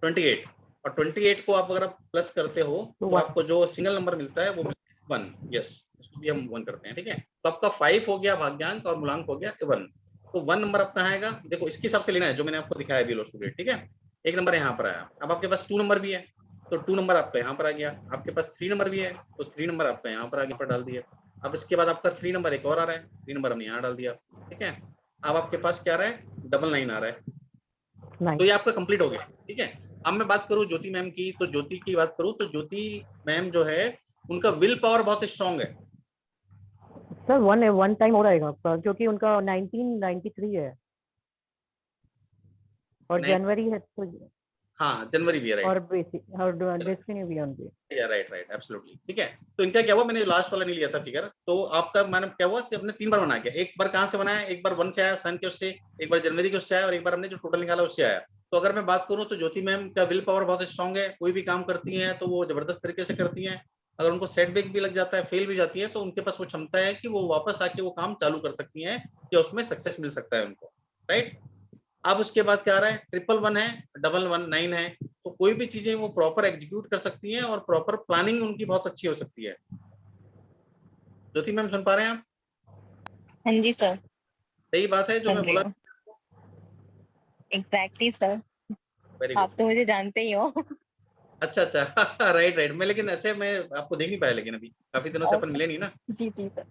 A: 28। और 28 को आप अगर आप प्लस करते हो तो आपको जो सिंगल नंबर मिलता है वो 1। यस, इसको भी हम 1 करते हैं, ठीक है? तो आपका 5 हो गया भाग्यांक और मूलांक हो गया 1। तो 1 नंबर आप कहाँ आएगा? देखो इसके हिसाब से लेना है जो मैंने आपको दिखाया अभी लोशो ग्रिड, ठीक है? एक नंबर यहाँ पर आया। अब आपके पास 2 नंबर भी है, तो 2 नंबर आपका यहाँ पर आ गया। आपके पास 3 नंबर भी है, तो 3 नंबर आपका यहाँ पर आगे पर डाल दिया। अब इसके बाद आपका 3 नंबर एक और आ रहा है, 3 नंबर हमने यहाँ डाल दिया, ठीक है? अब आपके पास क्या आ रहा है? 99 आ रहा है। तो ये आपका कंप्लीट हो गया, ठीक है? अब मैं बात करूं ज्योति मैम की, तो ज्योति की बात करूं तो ज्योति मैम जो है उनका विल पावर बहुत स्ट्रांग है।
C: सर वन टाइम हो रहेगा आपका, क्योंकि उनका 1993 है और जनवरी है तो
A: हाँ जनवरी भी है, राइट
C: और बेसिक और डेस्टिनी भी होंगे।
A: राइट राइट एब्सोल्युटली ठीक है। तो इनका क्या हुआ, मैंने लास्ट वाला नहीं लिया था फिगर, तो आपका मैंने क्या हुआ कि हमने 3 बार बना दिया। एक बार कहाँ से बनाया, एक बार 1 से आया सन के उससे, एक बार जनवरी के उससे आया, और एक बार हमने जो टोटल निकाला उससे आया। तो अगर मैं बात करूँ तो ज्योति मैम का विल पावर बहुत स्ट्रांग है, कोई भी काम करती हैं तो वो जबरदस्त तरीके से करती हैं। अगर उनको सेटबैक भी लग जाता है, फेल भी जाती है, तो उनके पास वो क्षमता है कि वो वापस आके वो काम चालू कर सकती हैं या उसमें सक्सेस मिल सकता है उनको, राइट। अब उसके बाद क्या आ रहा है, 111 है, 119 है, तो कोई भी चीजें वो प्रॉपर एग्जीक्यूट कर सकती हैं और प्रॉपर प्लानिंग उनकी बहुत अच्छी हो सकती है। ज्योति मैम सुन पा रहे हैं आप?
E: हाँ जी सर,
A: सही बात है जो
E: सुन
A: मैं
E: रही
A: बोला?
E: हूँ। एग्जैक्टली सर,
A: वेरी
E: आप
A: गुड।
E: तो मुझे जानते ही हो।
A: अच्छा अच्छा राइट राइट, मैं लेकिन ऐसे मैं आपको देख नहीं पाया, लेकिन अभी काफी दिनों से अपन मिले नहीं ना।
E: जी जी सर।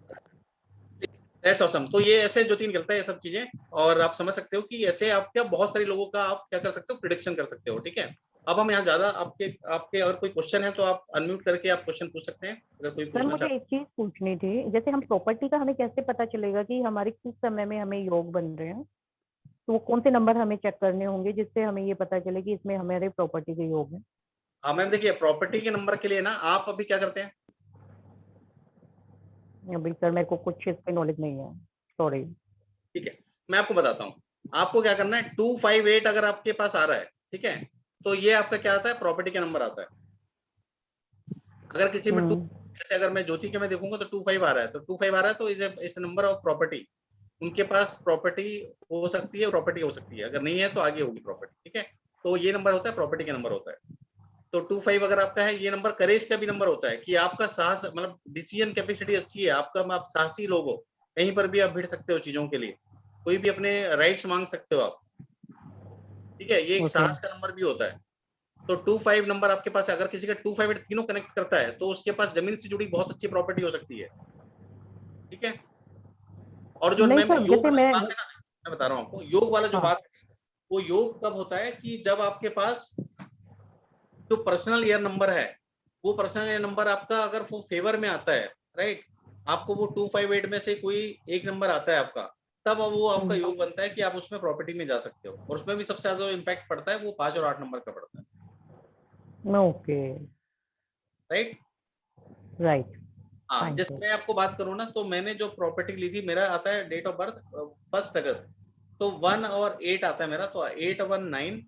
A: That's awesome. तो ये ऐसे ज्योति निकलता है ये सब चीजें, और आप समझ सकते हो कि ऐसे आप क्या बहुत सारे लोगों का आप क्या कर सकते हो, प्रिडिक्शन कर सकते हो, ठीक है। अब हम यहाँ ज्यादा आपके आपके अगर कोई क्वेश्चन है तो आप अनम्यूट करके आप क्वेश्चन पूछ सकते हैं अगर कोई
C: सर
A: पूछना
C: मुझे
A: चाहते
C: एक चीज पूछनी थी, जैसे हम प्रॉपर्टी का हमें कैसे पता चलेगा कि हमारे किस समय में हमें योग बन रहे हैं, तो वो कौन से नंबर हमें चेक करने होंगे जिससे हमें ये पता चले कि इसमें हमारे प्रॉपर्टी के योग है?
A: हाँ मैम देखिए, प्रॉपर्टी के नंबर के लिए ना आप अभी क्या करते हैं?
C: अभी सर मेरे को कुछ चीज की नॉलेज नहीं है, सॉरी।
A: ठीक है, मैं आपको बताता हूँ। आपको क्या करना है, 258 अगर आपके पास आ रहा है, ठीक है, तो ये आपका क्या आता है, प्रॉपर्टी का नंबर आता है। अगर किसी में 2, जैसे अगर मैं ज्योति के में देखूंगा तो 25 आ रहा है, तो 25 आ रहा है तो इस नंबर ऑफ प्रॉपर्टी, उनके पास प्रॉपर्टी हो सकती है, प्रॉपर्टी हो सकती है, अगर नहीं है तो आगे होगी प्रॉपर्टी, ठीक है। तो ये नंबर होता है, प्रॉपर्टी का नंबर होता है। तो 25 अगर आपका है, ये नंबर करेज का भी नंबर होता है कि आपका साहस, मतलब डिसीजन कैपेसिटी अच्छी है आपका, आप साहसी लोग हो, कहीं पर भी आप भिड़ सकते हो चीजों के लिए, कोई भी अपने राइट्स मांग सकते हो आप, ठीक है, ये एक साहस का नंबर भी होता है। तो 25 नंबर आपके पास है, अगर किसी का 258 तीनों कनेक्ट करता है तो उसके पास जमीन से जुड़ी बहुत अच्छी प्रॉपर्टी हो सकती है, ठीक है। और जो
C: नहीं
A: मैं
C: सर,
A: योग
C: जैसे
A: वाला
C: मैं
A: बात है ना, मैं बता रहा हूँ आपको, योग वाला जो
C: हाँ
A: बात है, वो योग कब होता है कि जब आपके पास जो पर्सनल ईयर नंबर है, वो पर्सनल ईयर नंबर आपका अगर वो फेवर में आता है, राइट, आपको वो 258 में से कोई एक नंबर आता है आपका, तब वो आपका योग बनता है कि आप उसमें प्रॉपर्टी में जा सकते हो, और उसमें भी सबसे ज्यादा इम्पैक्ट पड़ता है वो 5 और 8 नंबर का पड़ता है,
C: ओके
A: राइट।
C: राइट,
A: हाँ,
C: थैंक
A: जैसे
C: यू।
A: मैं आपको बात करूँ ना, तो मैंने जो प्रॉपर्टी ली थी, मेरा आता है डेट ऑफ बर्थ 1 अगस्त, तो 1 और 8 आता है मेरा, तो 819।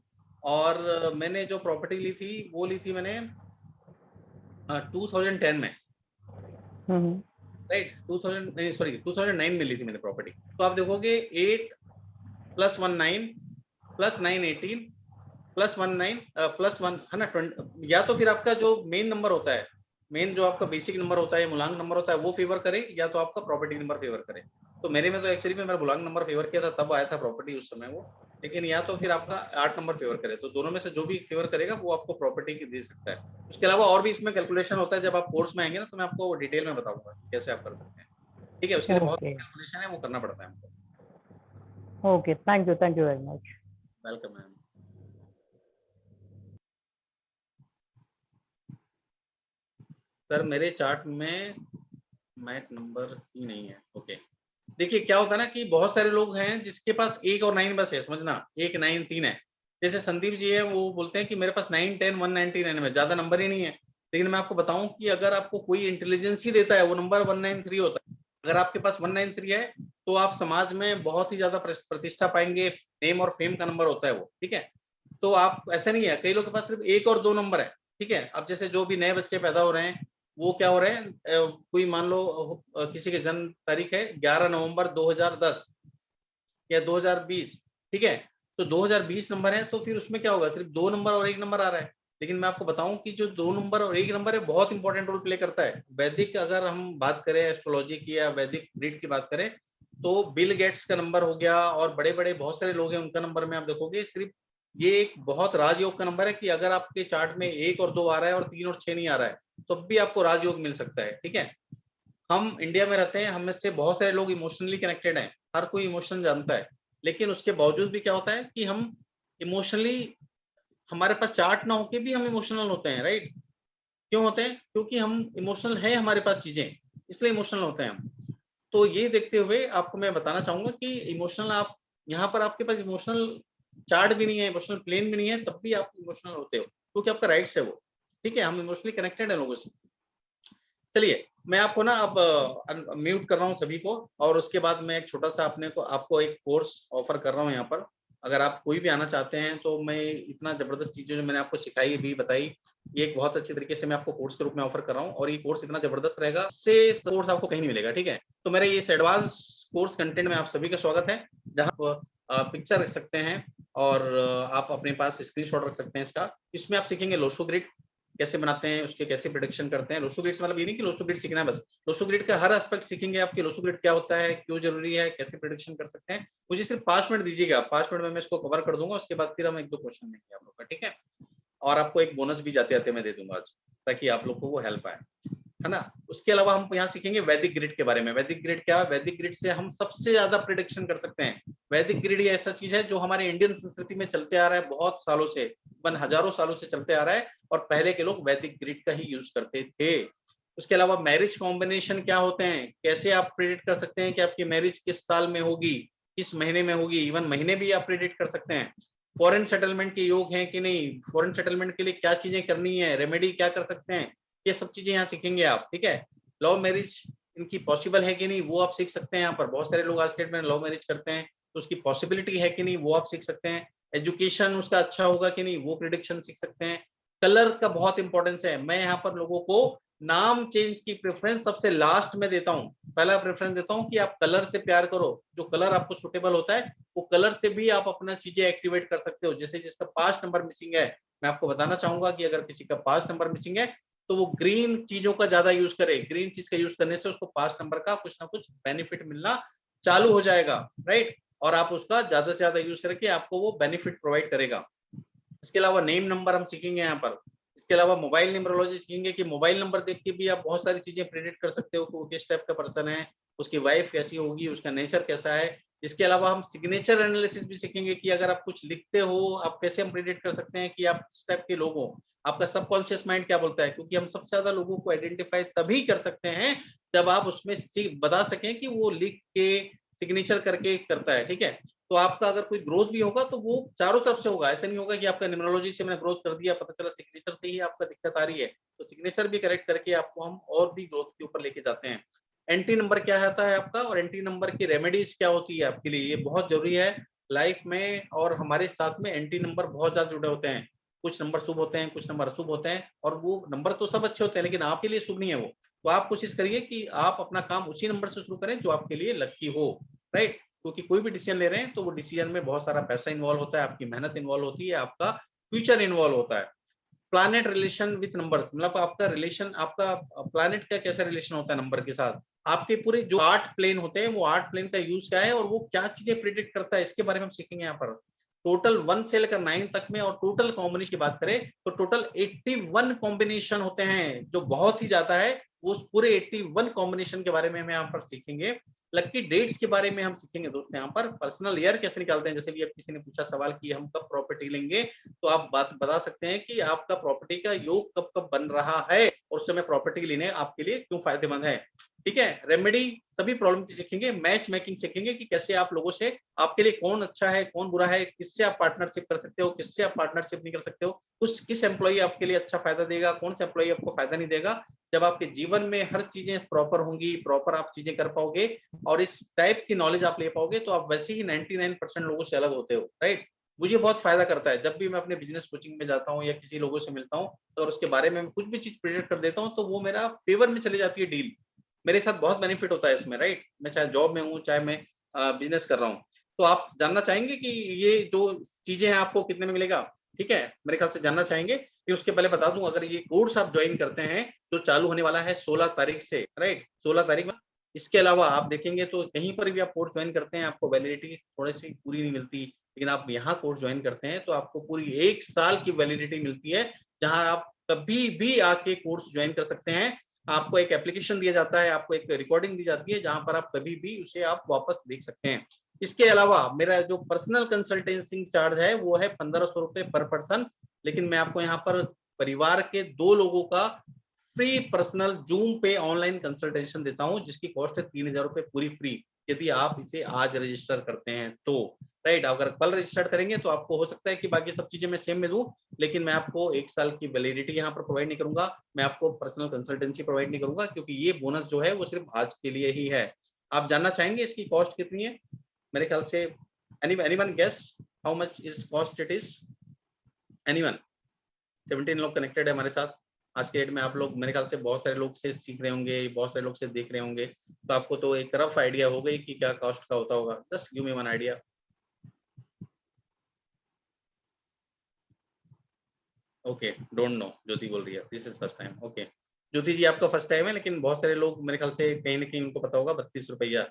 A: और मैंने जो प्रॉपर्टी ली थी वो ली थी मैंने 2010 में, राइट, 2000 नहीं सॉरी 2009 में ली थी मैंने प्रॉपर्टी। तो आप देखोगे 8 + 19 + 9 18 + 19 +1 है ना 20, या तो फिर आपका जो मेन नंबर होता है, मेन जो आपका बेसिक नंबर होता है, मूलांक नंबर होता है, वो फेवर करे, या तो आपका प्रॉपर्टी नंबर फेवर करे। तो मेरे में तो एक्चुअली में मेरा मूलांक नंबर फेवर किया था, तब आया था प्रॉपर्टी उस समय वो, लेकिन या तो फिर आपका 8 नंबर फेवर करे, तो दोनों में से जो भी फेवर करेगा वो आपको प्रॉपर्टी की दे सकता है। उसके अलावा और भी इसमें कैलकुलेशन होता है, जब आप कोर्स में आएंगे ना तो मैं आपको डिटेल में बताऊंगा कैसे आप कर सकते हैं, ठीक है। उसके लिए बहुत
C: ओके
A: कैलकुलेशन है, वो करना पड़ता है हमको।
C: Okay, thank you very much.
A: Welcome ma'am. Sir मेरे चार्ट में मैट नंबर ही नहीं है, ओके। देखिए क्या होता है ना कि बहुत सारे लोग हैं जिसके पास 1 और 9 बस है, समझना, 1 9 3 है। जैसे संदीप जी है, वो बोलते हैं कि मेरे पास 9 10 199 में ज्यादा नंबर ही नहीं है। लेकिन मैं आपको बताऊं कि अगर आपको कोई इंटेलिजेंस ही देता है, वो नंबर 193 होता है। अगर आपके पास 193 है तो आप समाज में बहुत ही ज्यादा प्रतिष्ठा पाएंगे, नेम और फेम का नंबर होता है वो, ठीक है। तो आप ऐसा नहीं है, कई लोग के पास सिर्फ 1 और 2 नंबर है, ठीक है। अब जैसे जो भी नए बच्चे पैदा हो रहे हैं, वो क्या हो रहे हैं, कोई मान लो किसी की जन्म तारीख है 11 नवंबर 2010 या 2020, ठीक है, तो 2020 नंबर है, तो फिर उसमें क्या होगा, सिर्फ 2 नंबर और 1 नंबर आ रहा है। लेकिन मैं आपको बताऊं कि जो 2 नंबर और 1 नंबर है बहुत इंपॉर्टेंट रोल प्ले करता है। वैदिक अगर हम बात करें एस्ट्रोलॉजी की या वैदिक रीड की बात करें, तो बिल गेट्स का नंबर हो गया, और बड़े बड़े बहुत सारे लोग हैं उनका नंबर में आप देखोगे, सिर्फ ये एक बहुत राजयोग का नंबर है कि अगर आपके चार्ट में 1 और 2 आ रहा है और 3 और 6 नहीं आ रहा है, तो भी आपको राजयोग मिल सकता है, ठीक है। हम इंडिया में रहते हैं, हम में से बहुत सारे लोग इमोशनली कनेक्टेड हैं, हर कोई इमोशन जानता है, लेकिन उसके बावजूद भी क्या होता है कि हम इमोशनली, हमारे पास चार्ट ना होके भी हम इमोशनल होते हैं, राइट। क्यों होते हैं, क्योंकि हम इमोशनल है, हमारे पास चीजें, इसलिए इमोशनल होते हैं हम। तो ये देखते हुए आपको मैं बताना चाहूंगा कि इमोशनल आप यहाँ पर आपके पास इमोशनल चार्ट भी नहीं है, इमोशनल प्लेन भी नहीं है, तब भी आप इमोशनल होते हो क्योंकि आपका राइट्स है वो, ठीक है। हम इमोशनली कनेक्टेड है लोगों से। चलिए मैं आपको ना अब म्यूट कर रहा हूँ सभी को, और उसके बाद मैं एक छोटा सा आपको एक कोर्स ऑफर कर रहा हूँ यहाँ पर। अगर आप कोई भी आना चाहते हैं तो मैं इतना जबरदस्त चीजें जो मैंने आपको सिखाई भी बताई, ये एक बहुत अच्छी तरीके से मैं आपको कोर्स के रूप में ऑफर कर रहा हूँ, और ये कोर्स इतना जबरदस्त रहेगा, इससे कोर्स आपको कहीं नहीं मिलेगा, ठीक है। तो मेरे ये एडवांस कोर्स कंटेंट में आप सभी का स्वागत है, जहाँ पिक्चर रख सकते हैं और आप अपने पास स्क्रीनशॉट रख सकते हैं इसका। इसमें आप सीखेंगे लोशो ग्रिड कैसे बनाते हैं, उसके कैसे प्रिडिक्शन करते हैं। लोशो ग्रिड मतलब ये नहीं कि लोशो ग्रिड सीखना है बस, लोशो ग्रिड का हर एस्पेक्ट सीखेंगे आपके। लोशो ग्रिड क्या होता है, क्यों जरूरी है, कैसे प्रिडिक्शन कर सकते हैं। मुझे सिर्फ 5 मिनट दीजिएगा, 5 मिनट में मैं इसको कवर कर दूंगा, उसके बाद फिर हम 1-2 क्वेश्चन लेंगे आप लोग का, ठीक है। और आपको एक बोनस भी जाते जाते मैं दे दूंगा आज, ताकि आप लोग को वो हेल्प आए, है ना। उसके अलावा हम यहाँ सीखेंगे वैदिक ग्रिड के बारे में। वैदिक ग्रिड क्या है? वैदिक ग्रिड से हम सबसे ज्यादा प्रिडिक्शन कर सकते हैं। वैदिक ग्रिड ये ऐसा चीज है जो हमारे इंडियन संस्कृति में चलते आ रहा है बहुत सालों से, हजारों सालों से चलते आ रहा है, और पहले के लोग वैदिक ग्रिड का ही यूज करते थे। उसके अलावा मैरिज कॉम्बिनेशन क्या होते हैं, कैसे आप प्रिडिक्ट कर सकते हैं कि आपकी मैरिज किस साल में होगी, किस महीने में होगी, इवन महीने भी आप प्रिडिक्ट कर सकते हैं। फॉरेन सेटलमेंट के योग हैं कि नहीं, फॉरेन सेटलमेंट के लिए क्या चीजें करनी है, रेमेडी क्या कर सकते हैं, ये सब चीजें यहाँ सीखेंगे आप, ठीक है। लव मैरिज इनकी पॉसिबल है कि नहीं वो आप सीख सकते हैं यहाँ पर। बहुत सारे लोग आज के डेट में लव मैरिज करते हैं, तो उसकी पॉसिबिलिटी है कि नहीं वो आप सीख सकते हैं। एजुकेशन उसका अच्छा होगा कि नहीं वो प्रिडिक्शन सीख सकते हैं। कलर का बहुत इंपॉर्टेंस है। मैं यहाँ पर लोगों को नाम चेंज की प्रेफरेंस सबसे लास्ट में देता हूँ, पहला प्रेफरेंस देता हूँ कि आप कलर से प्यार करो, जो कलर आपको सुटेबल होता है वो कलर से भी आप अपना चीजें एक्टिवेट कर सकते हो। जैसे जिसका 5 नंबर मिसिंग है, मैं आपको बताना चाहूंगा कि अगर किसी का 5 नंबर मिसिंग है तो वो ग्रीन चीजों का ज्यादा यूज करे। ग्रीन चीज का यूज करने से उसको 5 नंबर का कुछ ना कुछ बेनिफिट मिलना चालू हो जाएगा, राइट। और आप उसका ज्यादा से ज्यादा यूज करके आपको वो बेनिफिट प्रोवाइड करेगा। इसके अलावा नेम नंबर हम सीखेंगे यहाँ पर। इसके अलावा मोबाइल न्यूमरोलॉजी सीखेंगे कि मोबाइल नंबर देख के भी आप बहुत सारी चीजें प्रेडिक्ट कर सकते हो कि वो किस टाइप का पर्सन है, उसकी वाइफ कैसी होगी, उसका नेचर कैसा है। इसके अलावा हम सिग्नेचर एनालिसिस भी सीखेंगे कि अगर आप कुछ लिखते हो आप कैसे हम प्रेडिक्ट कर सकते हैं कि आप किस टाइप के लोग हो, आपका सबकॉन्शियस माइंड क्या बोलता है। क्योंकि हम सबसे ज्यादा लोगों को आइडेंटिफाई तभी कर सकते हैं जब आप उसमें बता सकें कि वो लिख के सिग्नेचर करके करता है, ठीक है। तो आपका अगर कोई ग्रोथ भी होगा तो वो चारों तरफ से होगा। ऐसा नहीं होगा कि आपका न्यूमरोलॉजी से मैंने ग्रोथ कर दिया, पता चला सिग्नेचर से ही आपका दिक्कत आ रही है, तो सिग्नेचर भी करेक्ट करके आपको हम और भी ग्रोथ के ऊपर लेके जाते हैं। एंट्री नंबर क्या आता है आपका, और एंट्री नंबर की रेमेडीज क्या होती है आपके लिए, ये बहुत जरूरी है लाइफ में। और हमारे साथ में एंट्री नंबर बहुत ज्यादा जुड़े होते हैं। कुछ नंबर शुभ होते हैं, कुछ नंबर अशुभ होते हैं, और वो नंबर तो सब अच्छे होते हैं लेकिन आपके लिए शुभ नहीं है वो। तो आप कोशिश करिए कि आप अपना काम उसी नंबर से शुरू करें जो आपके लिए लकी हो, राइट। क्योंकि कोई भी डिसीजन ले रहे हैं तो वो डिसीजन में बहुत सारा पैसा इन्वॉल्व होता है, आपकी मेहनत इन्वॉल्व होती है, आपका फ्यूचर इन्वॉल्व होता है। प्लैनेट रिलेशन विथ नंबर्स, मतलब आपका रिलेशन, आपका प्लैनेट का कैसा रिलेशन होता है नंबर के साथ। आपके पूरे जो 8 प्लेन होते हैं वो 8 प्लेन का यूज क्या है और वो क्या चीजें प्रिडिक्ट करता है, इसके बारे में हम सीखेंगे यहाँ पर। टोटल 1 से लेकर 9 तक में, और टोटल कॉम्बिनेशन की बात करें तो टोटल 81 कॉम्बिनेशन होते हैं, जो बहुत ही ज्यादा है। वो पूरे 81 कॉम्बिनेशन के बारे में हम यहाँ पर सीखेंगे। लकी डेट्स के बारे में हम सीखेंगे दोस्तों यहाँ पर। पर्सनल ईयर कैसे निकालते हैं, जैसे भी अब किसी ने पूछा सवाल कि हम कब प्रॉपर्टी लेंगे, तो आप बात बता सकते हैं कि आपका प्रॉपर्टी का योग कब कब बन रहा है और उस समय प्रॉपर्टी लेने आपके लिए क्यों फायदेमंद है, ठीक है। रेमेडी सभी प्रॉब्लम की सीखेंगे। मैच मेकिंग सीखेंगे कि कैसे आप लोगों से, आपके लिए कौन अच्छा है कौन बुरा है, किससे आप पार्टनरशिप कर सकते हो, किससे आप पार्टनरशिप नहीं कर सकते हो, किस एम्प्लॉय आपके लिए अच्छा फायदा देगा, कौन सा एम्प्लॉय आपको फायदा नहीं देगा। जब आपके जीवन में हर चीजें प्रॉपर होंगी, प्रॉपर आप चीजें कर पाओगे और इस टाइप की नॉलेज आप ले पाओगे, तो आप वैसे ही 99% लोगों से अलग होते हो, राइट। मुझे बहुत फायदा करता है जब भी मैं अपने बिजनेस कोचिंग में जाता हूँ या किसी लोगों से मिलता हूँ, तो और उसके बारे में कुछ भी चीज प्रेडिक्ट कर देता हूँ तो वो मेरा फेवर में चली जाती है डील। मेरे साथ बहुत बेनिफिट होता है इसमें, राइट। मैं चाहे जॉब में हूँ चाहे मैं बिजनेस कर रहा हूँ। तो आप जानना चाहेंगे कि ये जो चीजें हैं आपको कितने में मिलेगा, ठीक है, मेरे ख्याल से जानना चाहेंगे। कि उसके पहले बता दूं, अगर ये कोर्स आप ज्वाइन करते हैं जो चालू होने वाला है 16 तारीख से, राइट, 16 तारीख में। इसके अलावा आप देखेंगे तो कहीं पर भी आप कोर्स ज्वाइन करते हैं आपको वैलिडिटी थोड़ी सी पूरी नहीं मिलती, लेकिन आप यहाँ कोर्स ज्वाइन करते हैं तो आपको पूरी 1 साल की वैलिडिटी मिलती है, जहां आप कभी भी आके कोर्स ज्वाइन कर सकते हैं। आपको एक एप्लीकेशन दिया जाता है, आपको एक रिकॉर्डिंग दी जाती है, जहां पर आप कभी भी उसे आप वापस देख सकते हैं। इसके अलावा मेरा जो पर्सनल कंसल्टेंसी चार्ज है वो है 1500 रुपए पर पर्सन, लेकिन मैं आपको यहाँ पर परिवार के 2 लोगों का फ्री पर्सनल जूम पे ऑनलाइन कंसल्टेशन देता हूं, जिसकी कॉस्ट है 3000 रुपए पूरी फ्री, यदि आप इसे आज रजिस्टर करते हैं तो। राइट, अगर कल रजिस्टर करेंगे तो आपको हो सकता है कि बाकी सब चीजें मैं सेम में दूं, लेकिन मैं आपको 1 साल की वैलिडिटी यहाँ पर प्रोवाइड नहीं करूंगा, मैं आपको पर्सनल कंसल्टेंसी प्रोवाइड नहीं करूंगा, क्योंकि ये बोनस जो है वो सिर्फ आज के लिए ही है। आप जानना चाहेंगे इसकी कॉस्ट कितनी है? मेरे ख्याल से anyone guess how much is cost it is? Anyone? 17 लोग कनेक्टेड है हमारे साथ आज के डेट में। आप लोग मेरे ख्याल से बहुत सारे लोग से सीख रहे होंगे, बहुत सारे लोग से देख रहे होंगे, तो आपको तो एक रफ आइडिया हो गई कि क्या कॉस्ट का होता होगा। Just give me one idea. Okay, don't know, Jyoti बोल रही है this is first time. Okay Jyoti ji, आपका फर्स्ट टाइम है, लेकिन बहुत सारे लोग मेरे ख्याल से कहीं ना कहीं उनको पता होगा 32 रुपया।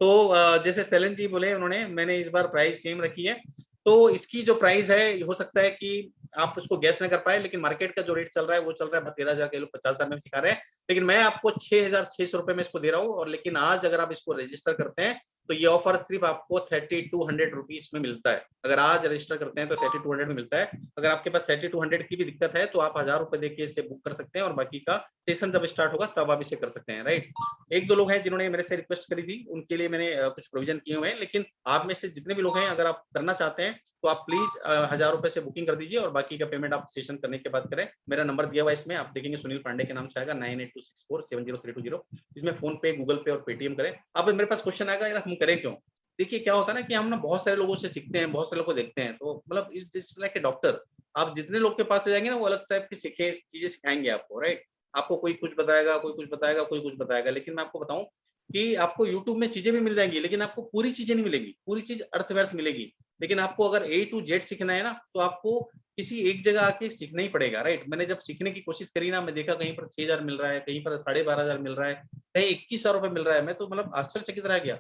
A: तो जैसे सैलन जी बोले उन्होंने, मैंने इस बार प्राइस सेम रखी है, तो इसकी जो प्राइस है हो सकता है कि आप उसको गैस न कर पाए, लेकिन मार्केट का जो रेट चल रहा है वो चल रहा है 13,000 के लोग 50,000 में सिखा रहे हैं, लेकिन मैं आपको 6,600 रुपए में इसको दे रहा हूँ। और लेकिन आज अगर आप इसको रजिस्टर करते हैं तो ये ऑफर सिर्फ आपको 3200 रुपीज में मिलता है। अगर आज रजिस्टर करते हैं तो 3200 में मिलता है। अगर आपके पास 3200 की भी दिक्कत है तो आप 1000 रुपए देके इसे बुक कर सकते हैं, और बाकी का सेशन जब स्टार्ट होगा तब आप इसे कर सकते हैं। राइट, 1-2 लोग हैं जिन्होंने मेरे से रिक्वेस्ट करी थी, उनके लिए मैंने कुछ प्रोविजन किए हुए हैं, लेकिन आप में से जितने भी लोग हैं, अगर आप करना चाहते हैं तो आप प्लीज 1000 रुपए से बुकिंग कर दीजिए, और बाकी का पेमेंट आप सेशन करने के बाद करें। मेरा नंबर दिया हुआ है इसमें, आप देखेंगे सुनील पांडे के नाम से आएगा 9826470320। इसमें फोन पे, गूगल पे और पेटीएम करें। अब मेरे पास क्वेश्चन आएगा, यार हम करें क्यों? देखिए क्या होता है ना कि हम ना बहुत सारे लोगों से सीखते हैं, बहुत सारे लोगों को देखते हैं, तो मतलब इस जस्ट लाइक ए डॉक्टर, आप जितने लोग के पास से जाएंगे ना वो अलग टाइप की सीखे चीजें सिखाएंगे आपको। राइट, आपको कोई कुछ बताएगा, कोई कुछ बताएगा, कोई कुछ बताएगा, लेकिन मैं आपको बताऊं कि आपको YouTube में चीजें भी मिल जाएंगी, लेकिन आपको पूरी चीजें नहीं मिलेंगी, पूरी चीज अर्थ व्यर्थ मिलेगी। लेकिन आपको अगर A to Z सीखना है ना, तो आपको किसी एक जगह आके सीखना ही पड़ेगा। राइट, मैंने जब सीखने की कोशिश करी ना, मैं देखा कहीं पर 6000 मिल रहा है, कहीं पर 12,500 मिल रहा है, कहीं 21,000 रुपए मिल रहा है, मैं तो मतलब आश्चर्यचकित रह गया।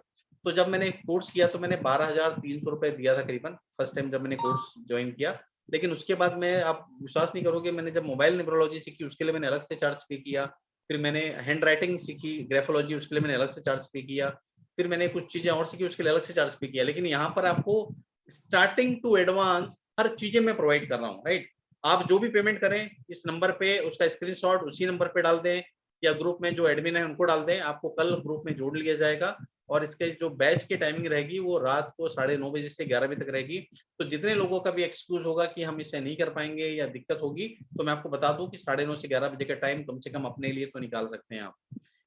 A: तो जब मैंने कोर्स किया तो मैंने 12,300 रुपए दिया था करीबन, फर्स्ट टाइम जब मैंने कोर्स ज्वाइन किया। लेकिन उसके बाद मैं, आप विश्वास नहीं करोगे, मैंने जब मोबाइल न्यूरोलॉजी सीखी उसके लिए मैंने अलग से चार्ज पे किया, फिर मैंने हैंड राइटिंग सीखी, ग्राफोलॉजी, उसके लिए मैंने अलग से चार्ज पे किया, फिर मैंने कुछ चीजें और सीखी उसके लिए अलग से चार्ज पे किया। लेकिन यहाँ पर आपको स्टार्टिंग टू एडवांस हर चीजें मैं प्रोवाइड कर रहा हूँ। राइट, आप जो भी पेमेंट करें इस नंबर पे उसका स्क्रीनशॉट उसी नंबर पे डाल दें, या ग्रुप में जो एडमिन है उनको डाल दें, आपको कल ग्रुप में जोड़ लिया जाएगा। और इसके जो बैच की टाइमिंग रहेगी वो रात को 9:30 बजे से 11 बजे तक रहेगी। तो जितने लोगों का भी एक्सक्यूज होगा कि हम इसे नहीं कर पाएंगे या दिक्कत होगी, तो मैं आपको बता दूं कि 9:30 से 11 बजे का टाइम कम से कम अपने लिए तो निकाल सकते हैं। आप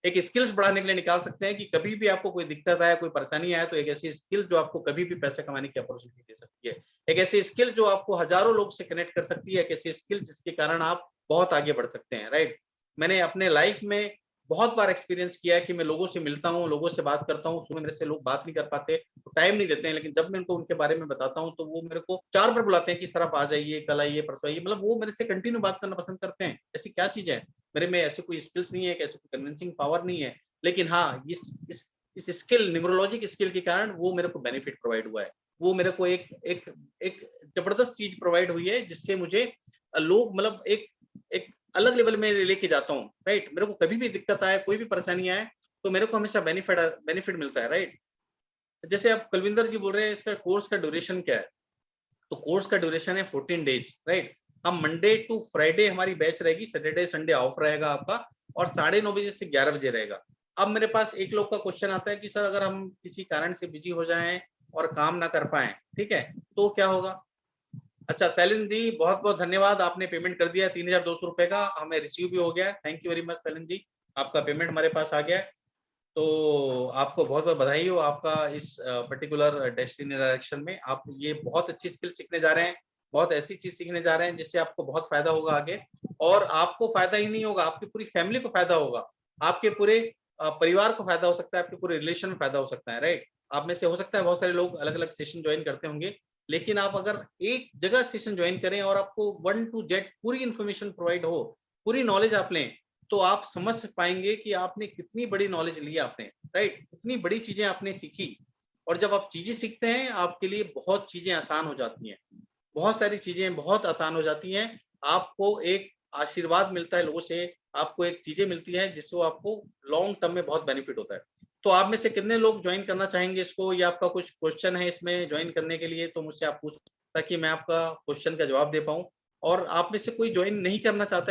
A: एक स्किल्स बढ़ाने के लिए निकाल सकते हैं कि कभी भी आपको कोई दिक्कत आए, कोई परेशानी आए, तो एक ऐसी स्किल जो आपको कभी भी पैसे कमाने की अपॉर्चुनिटी दे सकती है, एक ऐसी स्किल जो आपको हजारों लोग से कनेक्ट कर सकती है, एक ऐसी स्किल जिसके कारण आप बहुत आगे बढ़ सकते हैं। राइट, मैंने अपने लाइफ में बहुत बार एक्सपीरियंस किया है कि मैं लोगों से मिलता हूँ, लोगों से बात करता हूँ, सुबह मेरे से लोग बात नहीं कर पाते, तो टाइम नहीं देते हैं, लेकिन जब मैं उनको उनके बारे में बताता हूँ तो वो मेरे को 4 बार बुलाते हैं कि सर आप आ जाइए, कल आइए, परसों आइए, मतलब वो मेरे से कंटिन्यू बात करना पसंद करते हैं। ऐसी क्या चीज है मेरे में? ऐसी कोई स्किल्स नहीं है, ऐसी कोई कन्विंसिंग पावर नहीं है, लेकिन हाँ इस स्किल, न्यूमरोलॉजिक स्किल के कारण वो मेरे को बेनिफिट प्रोवाइड हुआ है। वो मेरे को एक एक एक जबरदस्त चीज प्रोवाइड हुई है, जिससे मुझे लोग मतलब एक एक अलग लेवल में लेके जाता हूँ। राइट, मेरे को कभी भी दिक्कत आए, कोई भी परेशानी आए, तो मेरे को हमेशा बेनिफिट मिलता है। राइट, जैसे आप कुलविंदर जी बोल रहे हैं इसका कोर्स का ड्यूरेशन क्या है, तो कोर्स का ड्यूरेशन है 14 डेज। राइट, हम मंडे टू फ्राइडे हमारी बैच रहेगी, सैटरडे संडे ऑफ रहेगा आपका, और 9:30 बजे से 11 बजे रहेगा। अब मेरे पास एक लोग का क्वेश्चन आता है कि सर अगर हम किसी कारण से बिजी हो जाएं और काम ना कर पाए, ठीक है, तो क्या होगा? अच्छा सैलिन दी, बहुत बहुत धन्यवाद, आपने पेमेंट कर दिया 3200 रुपए का, हमें रिसीव भी हो गया। थैंक यू वेरी मच सैलिन जी, आपका पेमेंट हमारे पास आ गया है। तो आपको बहुत बहुत बधाई हो आपका इस पर्टिकुलर डेस्टिनी डायरेक्शन में। आप ये बहुत अच्छी स्किल सीखने जा रहे हैं, बहुत ऐसी चीज सीखने जा रहे हैं जिससे आपको बहुत फायदा होगा आगे। और आपको फायदा ही नहीं होगा, आपकी पूरी फैमिली को फायदा होगा, आपके पूरे परिवार को फायदा हो सकता है, आपके पूरे रिलेशन में फायदा हो सकता है। राइट, आप में से हो सकता है बहुत सारे लोग अलग अलग सेशन ज्वाइन करते होंगे, लेकिन आप अगर एक जगह सेशन ज्वाइन करें और आपको 1 to Z पूरी इंफॉर्मेशन प्रोवाइड हो, पूरी नॉलेज आप लें, तो आप समझ पाएंगे कि आपने कितनी बड़ी नॉलेज ली आपने। राइट, कितनी बड़ी चीजें आपने सीखी। और जब आप चीजें सीखते हैं आपके लिए बहुत चीजें आसान हो जाती हैं, बहुत सारी चीजें बहुत आसान हो जाती हैं। आपको एक आशीर्वाद मिलता है लोगों से, आपको एक चीजें मिलती है जिससे आपको लॉन्ग टर्म में बहुत बेनिफिट होता है। तो आप में से कितने लोग ज्वाइन करना चाहेंगे इसको, या आपका कुछ क्वेश्चन है इसमें ज्वाइन करने के लिए, तो मुझसे आप पूछ, ताकि मैं आपका क्वेश्चन का जवाब दे पाऊं। और आप में से कोई ज्वाइन नहीं करना चाहता है